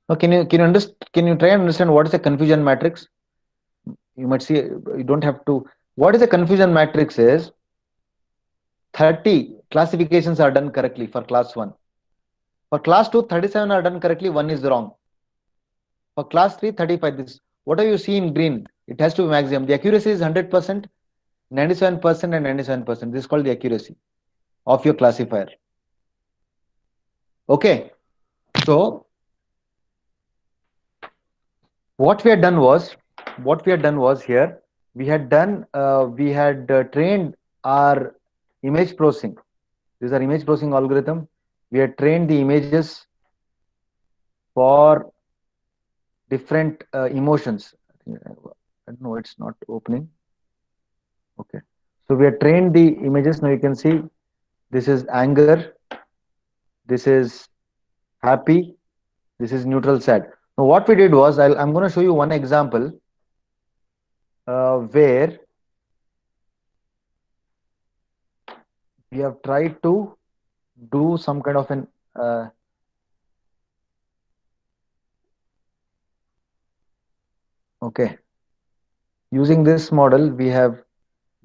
Now, can you try and understand what is a confusion matrix? You might see, you don't have to. What is a confusion matrix is 30 classifications are done correctly for class 1. For class 2, 37 are done correctly, 1 is wrong. For class 3, 35. This, whatever you see in green, it has to be maximum. The accuracy is 100%, 97% and 97%. This is called the accuracy of your classifier. Okay. So what we had done was here, we had trained our image processing. These are image processing algorithm. We had trained the images for different emotions. I don't know, it's not opening. Okay. So we have trained the images. Now you can see this is anger, this is happy, this is neutral, sad. Now what we did was, I'm going to show you one example where we have tried to do some kind of an okay. Using this model, we have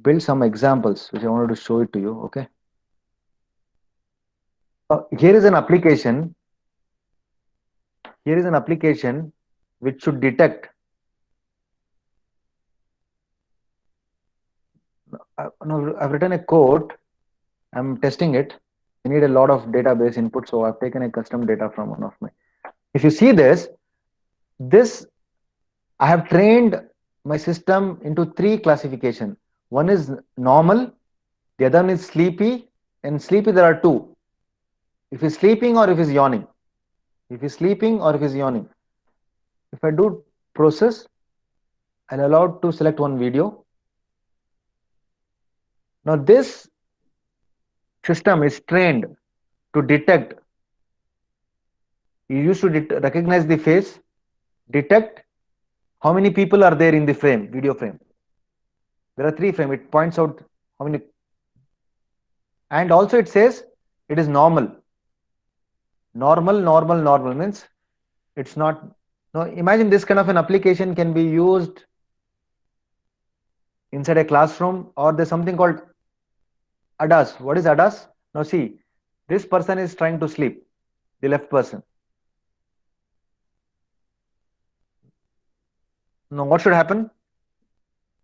built some examples which I wanted to show it to you. Okay. Here is an application. Here is an application which should detect. No, I've written a code. I'm testing it. I need a lot of database input, so I've taken a custom data from one of my. If you see this I have trained my system into 3 classification. One is normal, the other one is sleepy, and sleepy there are 2. If he's sleeping or if he's yawning. If he's sleeping or if he's yawning. If I do process, I'll allow to select one video. Now this system is trained to detect. You used to recognize the face, detect how many people are there in the frame, video frame. There are 3 frames. It points out how many, and also it says it is normal. Normal means it's not. Now imagine this kind of an application can be used inside a classroom, or there's something called ADAS. What is ADAS? Now see, this person is trying to sleep, the left person. Now what should happen?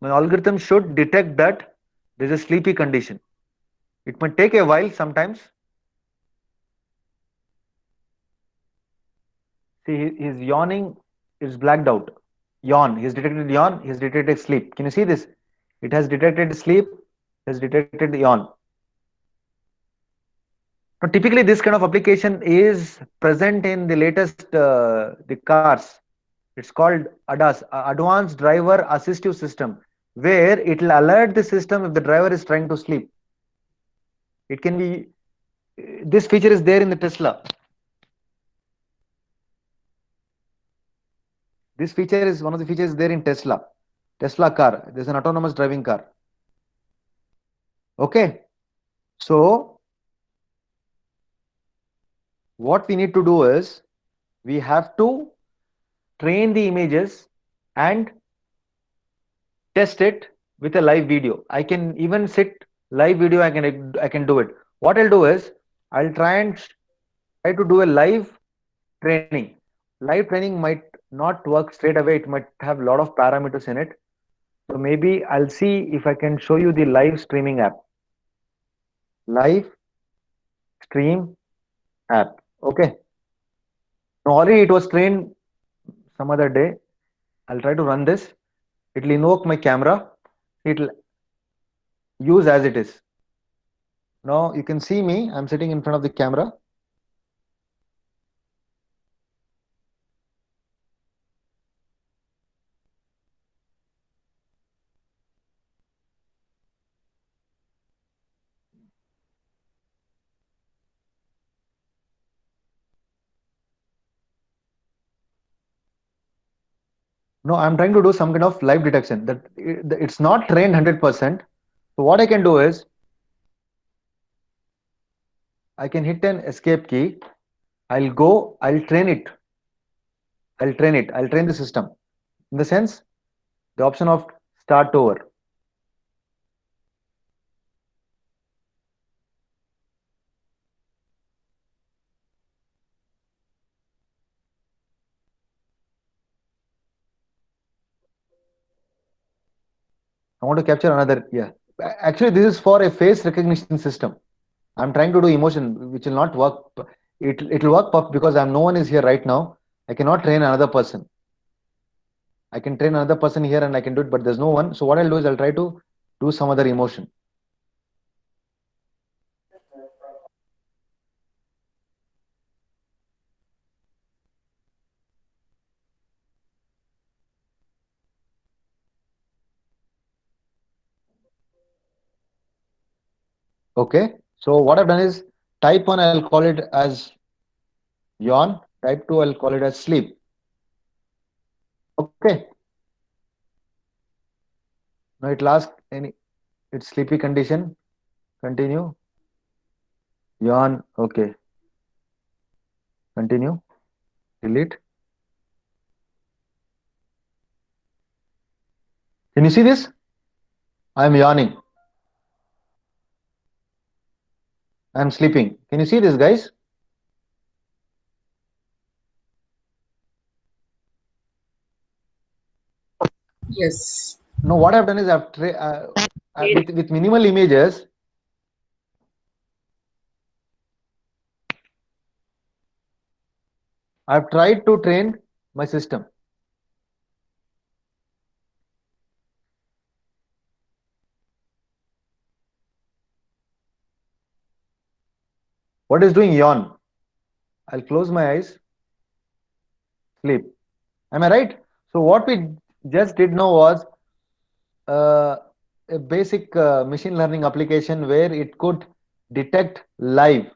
My algorithm should detect that there's a sleepy condition. It might take a while sometimes. See, his yawning is blacked out. Yawn, he's detected yawn, he's detected sleep. Can you see this? It has detected sleep, has detected yawn. Now, typically, this kind of application is present in the latest the cars. It's called ADAS, Advanced Driver Assistive System, where it will alert the system if the driver is trying to sleep. It can be, this feature is there in the Tesla. This feature is one of the features there in Tesla. Tesla car. There's an autonomous driving car. Okay. So what we need to do is we have to train the images and test it with a live video. I can even sit live video. I can do it. What I'll do is I'll try to do a live training. Live training might not work straight away. It might have a lot of parameters in it. So maybe I'll see if I can show you the live streaming app. Live stream app. Okay. Now already it was trained some other day. I'll try to run this. It'll invoke my camera. It'll use as it is. Now you can see me. I'm sitting in front of the camera. No, I'm trying to do some kind of live detection that it's not trained 100%. So what I can do is I can hit an escape key. I'll go, I'll train it. I'll train the system. In the sense, the option of start over. I want to capture another, yeah. Actually, this is for a face recognition system. I'm trying to do emotion, which will not work. It'll work because no one is here right now. I cannot train another person. I can train another person here and I can do it, but there's no one. So what I'll do is I'll try to do some other emotion. Okay. So what I've done is type 1, I'll call it as yawn. Type 2, I'll call it as sleep. Okay. Now it'll ask its sleepy condition. Continue. Yawn. Okay. Continue. Delete. Can you see this? I'm yawning. I'm sleeping. Can you see this, guys? Yes. No, what I've done is with minimal images, I've tried to train my system. What is doing yawn? I'll close my eyes, sleep. Am I right? So what we just did now was uh, a basic machine learning application where it could detect live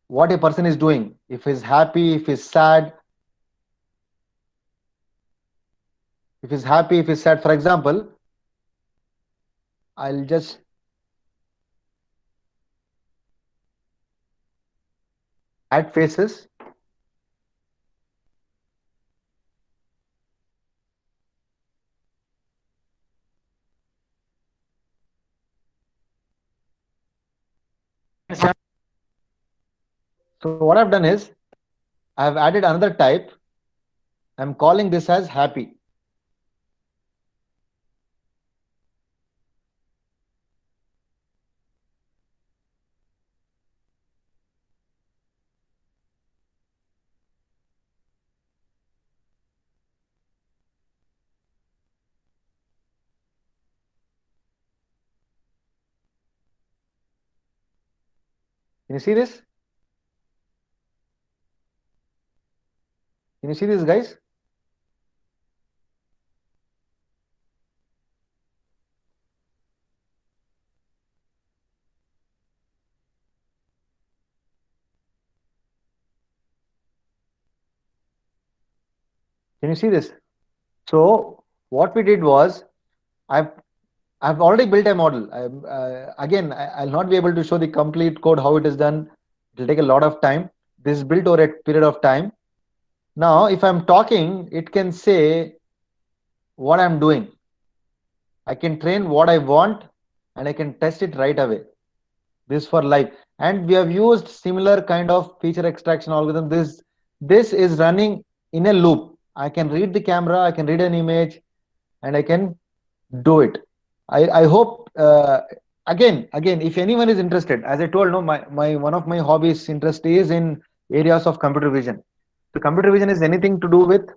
what a person is doing. If he's happy, if he's sad, if he's sad. For example, I'll just add faces. So what I've done is I've added another type. I'm calling this as happy. Can you see this? Can you see this, guys? Can you see this? So what we did was, I've already built a model. Again, I'll not be able to show the complete code how it is done. It will take a lot of time. This is built over a period of time. Now, if I'm talking, it can say what I'm doing. I can train what I want, and I can test it right away. This for live. And we have used similar kind of feature extraction algorithm. This is running in a loop. I can read the camera, I can read an image, and I can do it. I hope again, if anyone is interested, as I told, no, my one of my hobbies interest is in areas of computer vision. So computer vision is anything to do with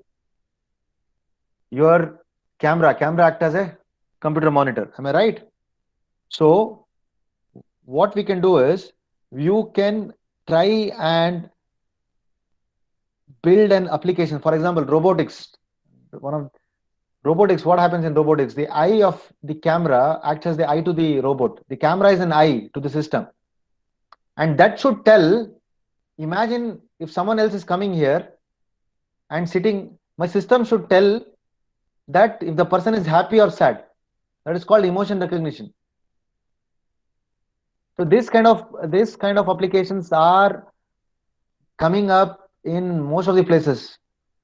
your camera. Camera act as a computer monitor. Am I right? So what we can do is, you can try and build an application. For example, robotics. One of robotics, what happens in robotics? The eye of the camera acts as the eye to the robot. The camera is an eye to the system. And that should tell, imagine if someone else is coming here and sitting, my system should tell that if the person is happy or sad. That is called emotion recognition. So this kind of applications are coming up in most of the places.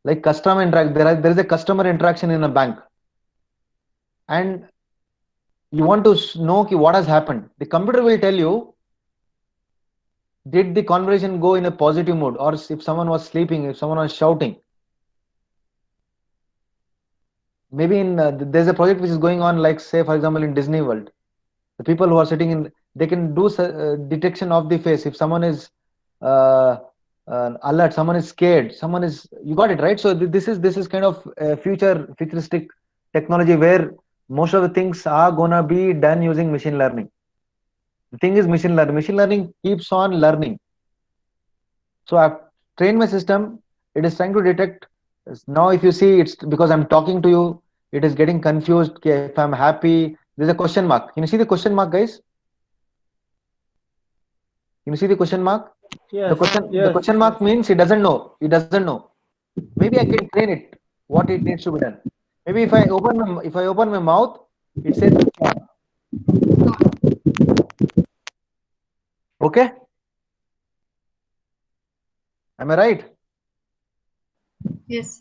Like customer interact, there is a customer interaction in a bank, and you want to know what has happened. The computer will tell you, did the conversation go in a positive mood, or if someone was sleeping, if someone was shouting. Maybe in there's a project which is going on, like say for example in Disney World, the people who are sitting in, they can do detection of the face. If someone is alert, someone is scared, someone is, you got it right. So this is kind of futuristic technology where most of the things are gonna be done using machine learning. The thing is, machine learning keeps on learning. So I've trained my system, it is trying to detect. Now if you see, it's because I'm talking to you, it is getting confused. Okay, if I'm happy, there's a question mark. Can you see the question mark, guys? Can you see the question mark? Yes. The question mark means it doesn't know. It doesn't know. Maybe I can train it what it needs to be done. Maybe if I open my mouth, it says okay. Am I right? Yes.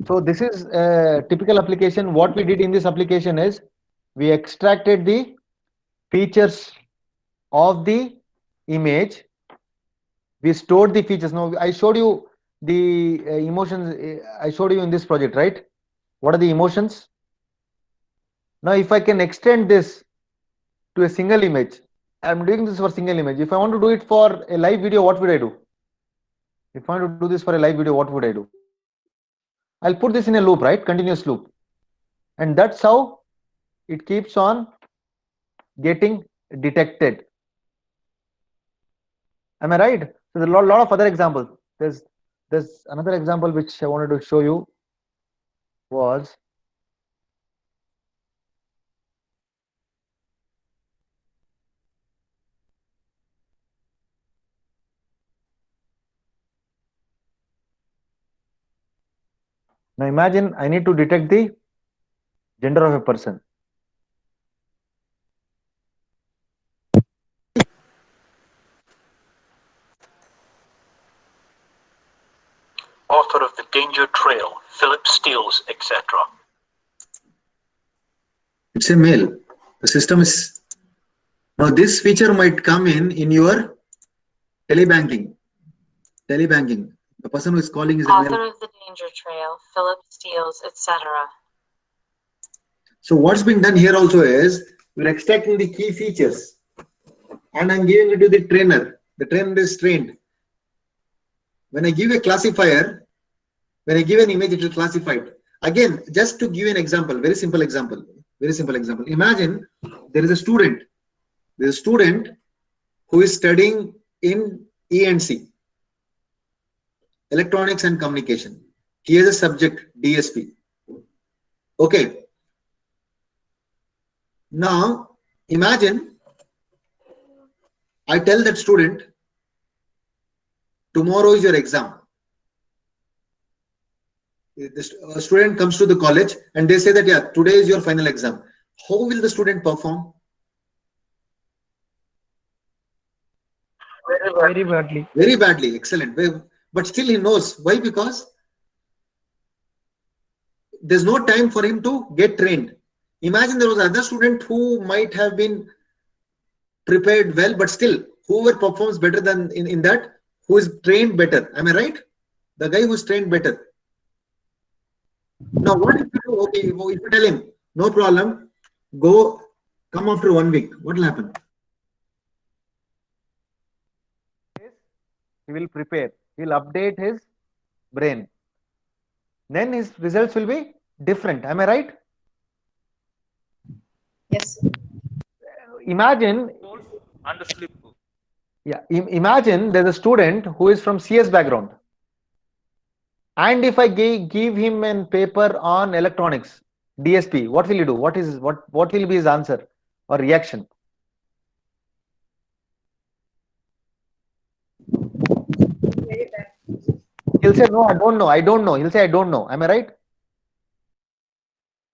So this is a typical application. What we did in this application is, we extracted the features of the image. We stored the features. Now I showed you the emotions. I showed you in this project, right? What are the emotions? Now if I can extend this to a single image, I'm doing this for single image. If I want to do it for a live video, what would I do? If I want to do this for a live video, what would I do? I'll put this in a loop, right? Continuous loop. And that's how it keeps on getting detected. Am I right? So there's a lot of other examples. There's another example which I wanted to show you was, now imagine I need to detect the gender of a person. Author of The Danger Trail, Philip Steele, etc. It's a male. The system is, now this feature might come in your telebanking. The person who is calling is a Author male. of The Danger Trail, Philip Steele, etc. So what's been done here also is, we're extracting the key features and I'm giving it to the trainer. The trainer is trained. When I give a classifier, when I give an image, it will classify it. Again, just to give an example, very simple example. Imagine there is a student. There's a student who is studying in ENC, Electronics and Communication. He has a subject, DSP. Okay. Now, imagine I tell that student, tomorrow is your exam. The student comes to the college and they say that, yeah, today is your final exam. How will the student perform? Very badly. Very badly. Excellent. But still he knows. Why? Because there's no time for him to get trained. Imagine there was another student who might have been prepared well, but still whoever performs better than in that, who is trained better. Am I right? The guy who's trained better. Now what if you do? Okay, if you tell him, no problem, go, come after 1 week, what will happen? He will prepare, he'll update his brain, then his results will be different. Am I right? Yes. Imagine, And slip. yeah, imagine there's a student who is from CS background, and if I give him a paper on electronics, DSP, what will he do? What will be his answer or reaction? Very bad. He'll say, no, I don't know. He'll say, I don't know. Am I right?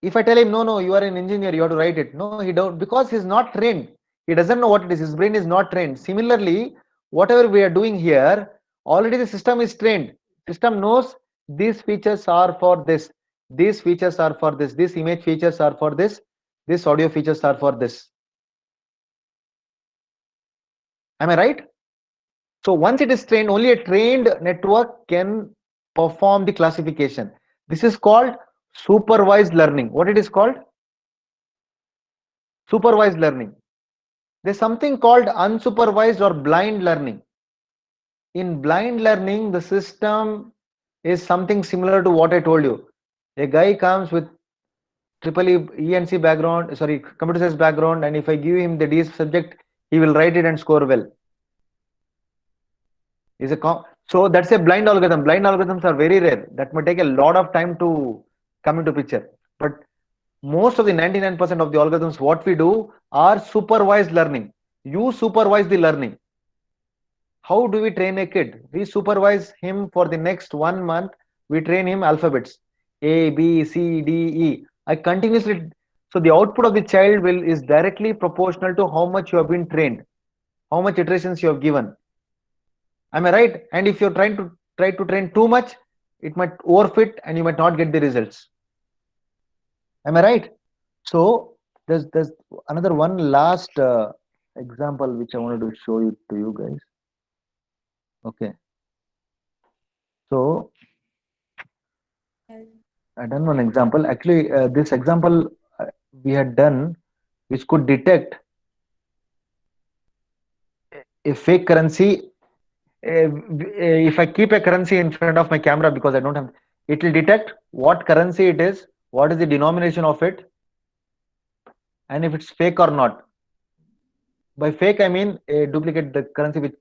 If I tell him, no, you are an engineer, you have to write it. No, he don't, because he's not trained. He doesn't know what it is. His brain is not trained. Similarly, whatever we are doing here, already the system is trained. System knows these features are for this. These features are for this. These image features are for this. These audio features are for this. Am I right? So once it is trained, only a trained network can perform the classification. This is called supervised learning. What it is called? Supervised learning. There's something called unsupervised or blind learning. In blind learning, the system is something similar to what I told you. A guy comes with ENC background, sorry, computer science background, and if I give him the DS subject, he will write it and score well. So that's a blind algorithm. Blind algorithms are very rare. That might take a lot of time to come into picture. But most of the 99% of the algorithms, what we do are supervised learning. You supervise the learning. How do we train a kid? We supervise him for the next 1 month. We train him alphabets. A, B, C, D, E. I continuously. So the output of the child is directly proportional to how much you have been trained, how much iterations you have given. Am I right? And if you're trying to train too much, it might overfit and you might not get the results. Am I right? So there's another one last example which I wanted to show you to you guys. Okay. So I done one example. Actually, this example we had done, which could detect a fake currency. If I keep a currency in front of my camera, because I don't have, it will detect what currency it is, what is the denomination of it, and if it's fake or not. By fake, I mean a duplicate the currency which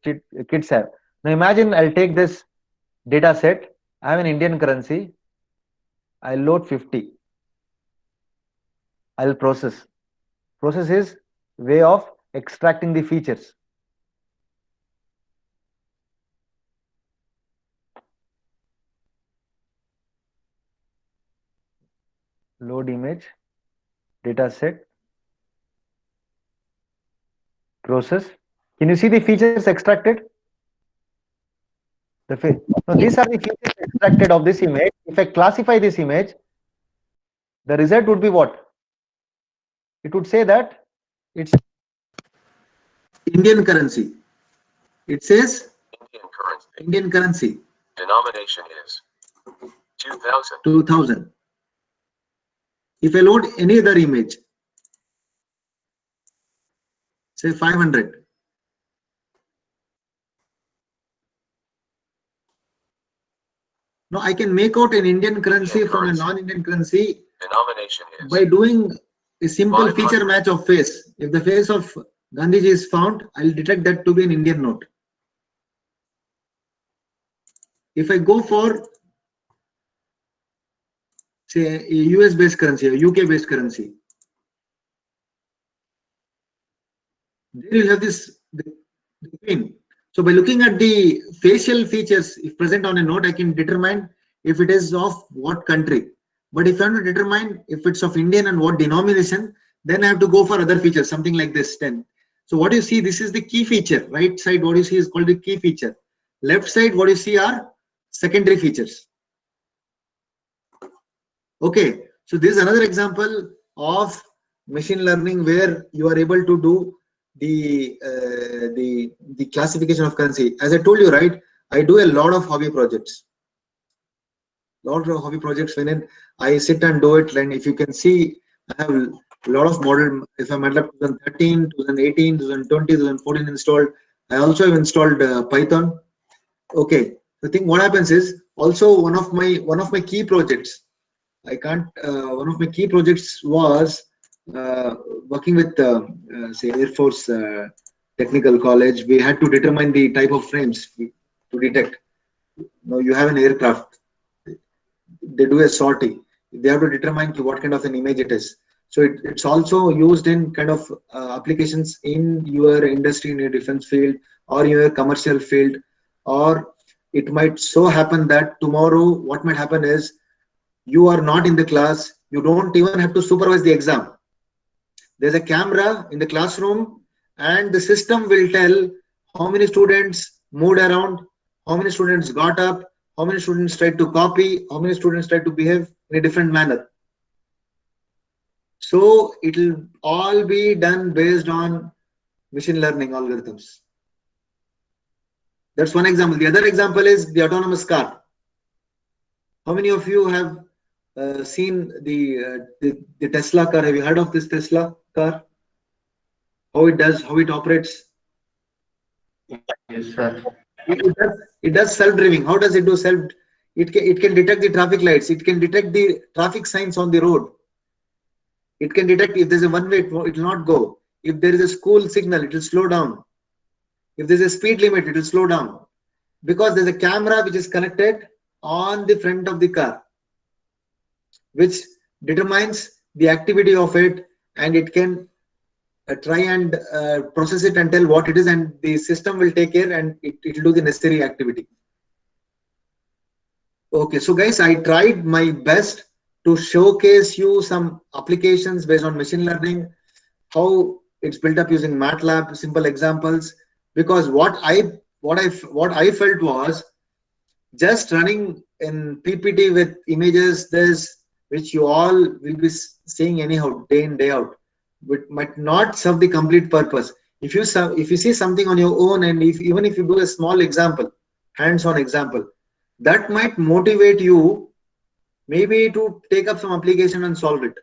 kids have. Now imagine I'll take this data set. I have an Indian currency. I'll load 50. I'll process. Process is way of extracting the features. Load image, data set, process. Can you see the features extracted? Now these are the features extracted of this image. If I classify this image, the result would be what? It would say that it's Indian currency. It says Indian currency. Indian currency. Denomination is 2000. 2000. If I load any other image, say 500, now I can make out an Indian currency from a non-Indian currency Denomination is by doing a simple 500. feature match of face. If the face of Gandhiji is found, I'll detect that to be an Indian note. If I go for, say, a US based currency, a UK based currency, then you'll have this the green. So by looking at the facial features, if present on a note, I can determine if it is of what country. But if I want to determine if it's of Indian and what denomination, then I have to go for other features, something like this. Then, so what you see, this is the key feature. Right side, what you see is called the key feature. Left side, what you see are secondary features. Okay, so this is another example of machine learning where you are able to do the classification of currency. As I told you, right, I do a lot of hobby projects. Wherein I sit and do it. And if you can see, I have a lot of model. If I'm MATLAB 2013, 2018, 2020, 2014 installed. I also have installed Python. Okay, the thing what happens is also one of my key projects. One of my key projects was working with say Air Force Technical College. We had to determine the type of frames to detect. Now you have an aircraft. They do a sortie. They have to determine what kind of an image it is. So it's also used in kind of applications in your industry, in your defense field, or your commercial field, or it might so happen that tomorrow what might happen is you are not in the class. You don't even have to supervise the exam. There's a camera in the classroom, and the system will tell how many students moved around, how many students got up, how many students tried to copy, how many students tried to behave in a different manner. So it will all be done based on machine learning algorithms. That's one example. The other example is the autonomous car. How many of you have seen the Tesla car? Have you heard of this Tesla car? How it operates? Yes, sir. It does self-driving. How does it do self? It can detect the traffic lights. It can detect the traffic signs on the road. It can detect if there's a one way, it will not go. If there is a school signal, it will slow down. If there's a speed limit, it will slow down. Because there's a camera which is connected on the front of the car, which determines the activity of it, and it can try and process it and tell what it is, and the system will take care and it will do the necessary activity. Okay, so guys, I tried my best to showcase you some applications based on machine learning, how it's built up using MATLAB, simple examples, because what I felt was just running in PPT with images, which you all will be seeing anyhow day in day out, but might not serve the complete purpose. If you see something on your own, and even if you do a small example, hands-on example, that might motivate you maybe to take up some application and solve it.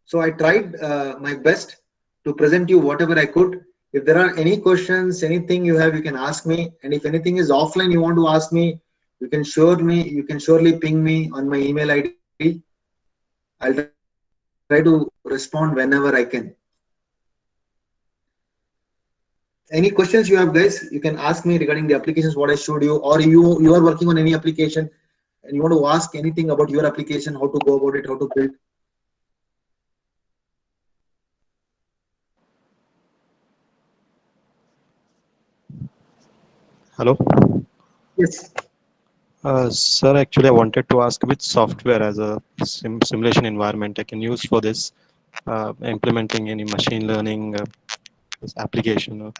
So I tried my best to present you whatever I could. If there are any questions, anything you have, you can ask me. And if anything is offline you want to ask me, you can surely ping me on my email ID. I'll try to respond whenever I can. Any questions you have, guys, you can ask me regarding the applications what I showed you, or you are working on any application and you want to ask anything about your application, how to go about it, how to build. Hello. Yes. Sir, actually, I wanted to ask which software as a simulation environment I can use for this implementing any machine learning this application.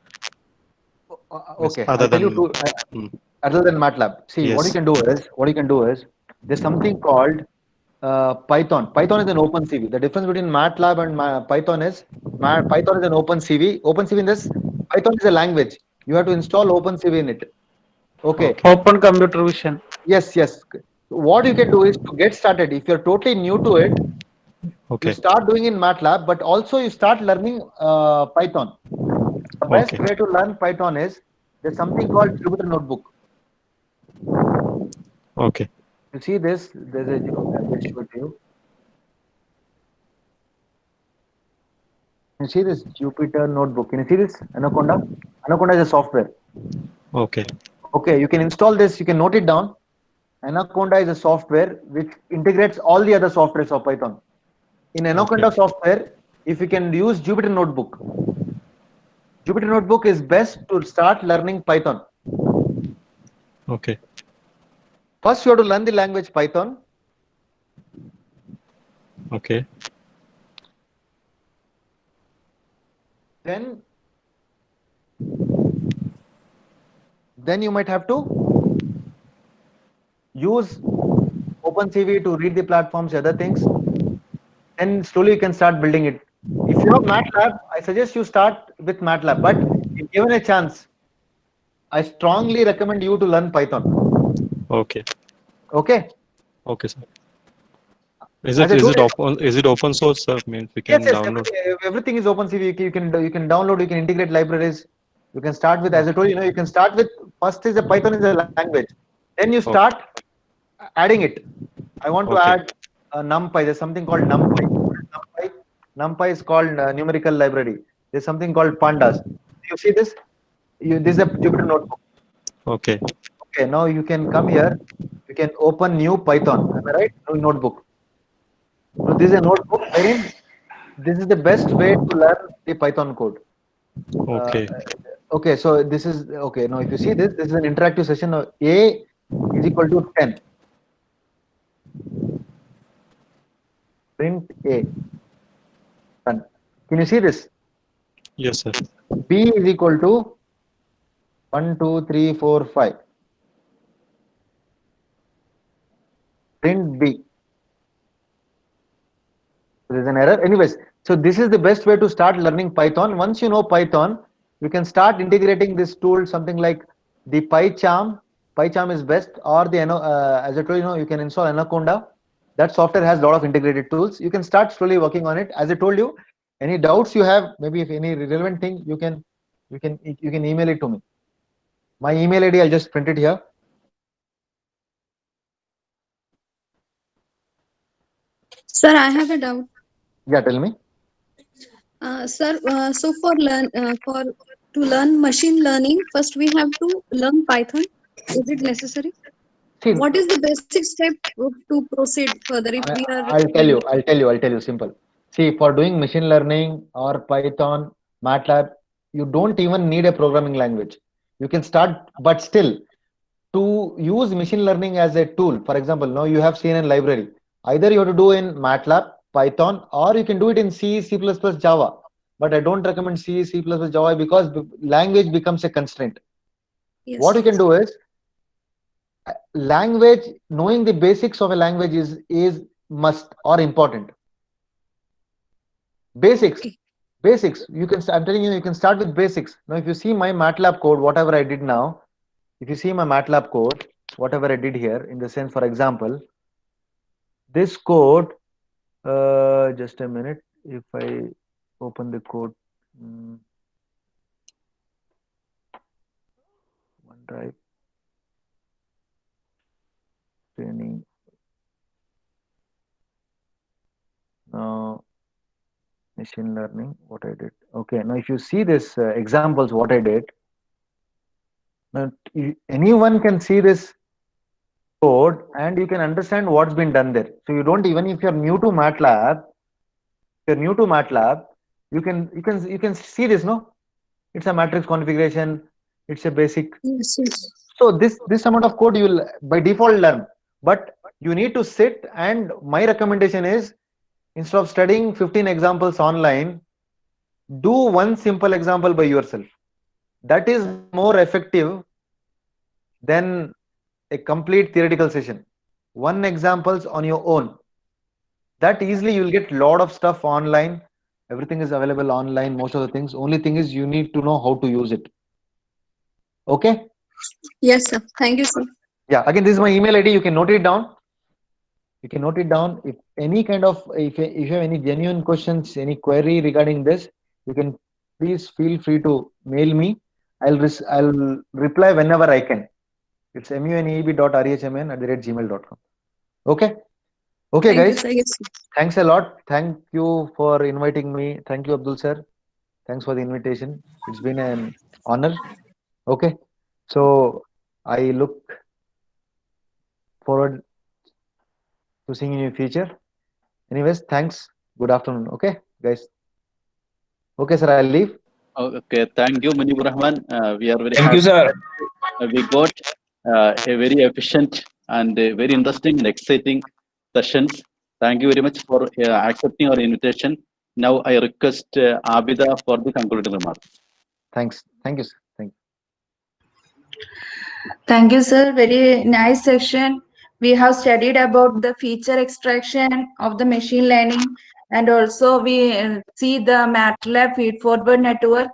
Okay, Other I'll tell you than other than MATLAB. See, what you yes. can do is there's something called Python. Python is an open CV. The difference between MATLAB and Python is Python is an open CV. Open CV in this, Python is a language. You have to install open CV in it. Okay. Open computer vision. Yes, yes. What you can do is to get started. If you're totally new to it, you Okay. start doing in MATLAB, but also you start learning Python. The best Okay. way to learn Python is there's something called Jupyter Notebook. Okay. You see this? There's a. Okay, I'll just show it to you. You see this Jupyter Notebook? Can you see this? Anaconda? Anaconda is a software. Okay. Okay, you can install this. You can note it down. Anaconda is a software which integrates all the other softwares of Python. In Anaconda software, if you can use Jupyter Notebook, Jupyter Notebook is best to start learning Python. Okay. First, you have to learn the language Python. Okay. Then you might have to use OpenCV to read the platforms, other things. Then slowly you can start building it. If you have MATLAB, I suggest you start with MATLAB. But if given a chance, I strongly recommend you to learn Python. Okay. Okay. Okay, sir. Is As it I is told it you, open source, sir? Means we yes, can yes, download. everything is OpenCV. You can download, you can integrate libraries. You can start with, as I Okay. told you, you can start with, first is a Python is a language. Then you Okay. start adding it. I want to Okay. add NumPy. There's something called NumPy. NumPy, NumPy is called numerical library. There's something called Pandas. You see this? This is a Jupyter notebook. Okay. Okay, now you can come here. You can open new Python. Am I right? New notebook. So this is a notebook wherein this is the best way to learn the Python code. Uh, Okay. okay, so this is okay. Now, if you see this, this is an interactive session. A is equal to 10. Print A. Done. Can you see this? Yes, sir. B is equal to 1, 2, 3, 4, 5. Print B. There's an error. Anyways, so this is the best way to start learning Python. Once you know Python, you can start integrating this tool, something like the PyCharm. PyCharm is best, or the as I told you, you can install Anaconda. That software has a lot of integrated tools. You can start slowly working on it. As I told you, any doubts you have, maybe if any relevant thing, you can email it to me. My email ID, I'll just print it here. Sir, I have a doubt. Yeah, tell me. Sir, so for to learn machine learning, first we have to learn Python. Is it necessary? See, What is the basic step to proceed further if we are I'll tell you. I'll tell you. Simple. See, for doing machine learning or Python, MATLAB, you don't even need a programming language. You can start, but still, to use machine learning as a tool, for example, now you have CNN library. Either you have to do in MATLAB, Python, or you can do it in C, C++, Java. But I don't recommend C, C++, Java because language becomes a constraint. Yes. What you can do is language, knowing the basics of a language is must or important. Basics. Okay. Basics. I'm telling you, you can start with basics. Now, if you see my MATLAB code, whatever I did now, if you see my MATLAB code, whatever I did here, in the sense, for example, this code, just a minute, if I open the code, OneDrive, training. Now, machine learning, what I did. Okay, now if you see this examples, what I did, now anyone can see this code and you can understand what's been done there. So you don't, even if you're new to MATLAB, you can see this, no? It's a matrix configuration, it's a basic. Yes, yes. So this amount of code you will by default learn, but you need to sit, and my recommendation is, instead of studying 15 examples online, do one simple example by yourself. That is more effective than a complete theoretical session. One examples on your own. That easily you will get lot of stuff online. Everything is available online, most of the things. Only thing is you need to know how to use it. Okay? Yes, sir. Thank you, sir. Yeah, again, this is my email ID. You can note it down. You can note it down. If any kind of, if you have any genuine questions, any query regarding this, you can please feel free to mail me. I'll reply whenever I can. It's muneeb.rhmn@gmail.com. Okay. Okay, Thank you, guys. sir. Yes, sir. Thanks a lot. Thank you for inviting me. Thank you, Abdul sir. Thanks for the invitation. It's been an honor. Okay. So I look forward to seeing you in the future. Anyways, thanks. Good afternoon. Okay, guys. Okay, sir, I'll leave. Okay, thank you, Munib Rahman. We are very Thank happy. you, sir. We got a very efficient and very interesting and exciting sessions. Thank you very much for accepting our invitation. Now I request Abida for the concluding remarks. Thanks. Thank you, sir. Thank you. Thank you, sir. Very nice section. We have studied about the feature extraction of the machine learning, and also we see the MATLAB feed-forward network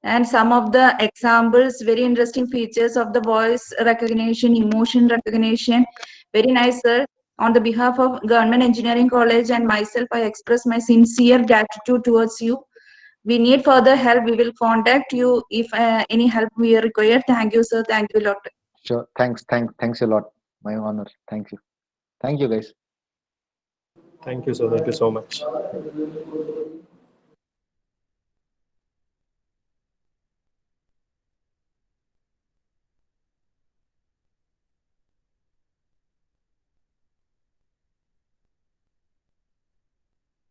and some of the examples, very interesting features of the voice recognition, emotion recognition. Very nice, sir. On the behalf of Government Engineering College and myself, I express my sincere gratitude towards you. We need further help. We will contact you if any help we require. Thank you, sir. Thank you a lot. Sure. Thanks a lot. My honor. Thank you. Thank you, guys. Thank you, sir. Thank you so much.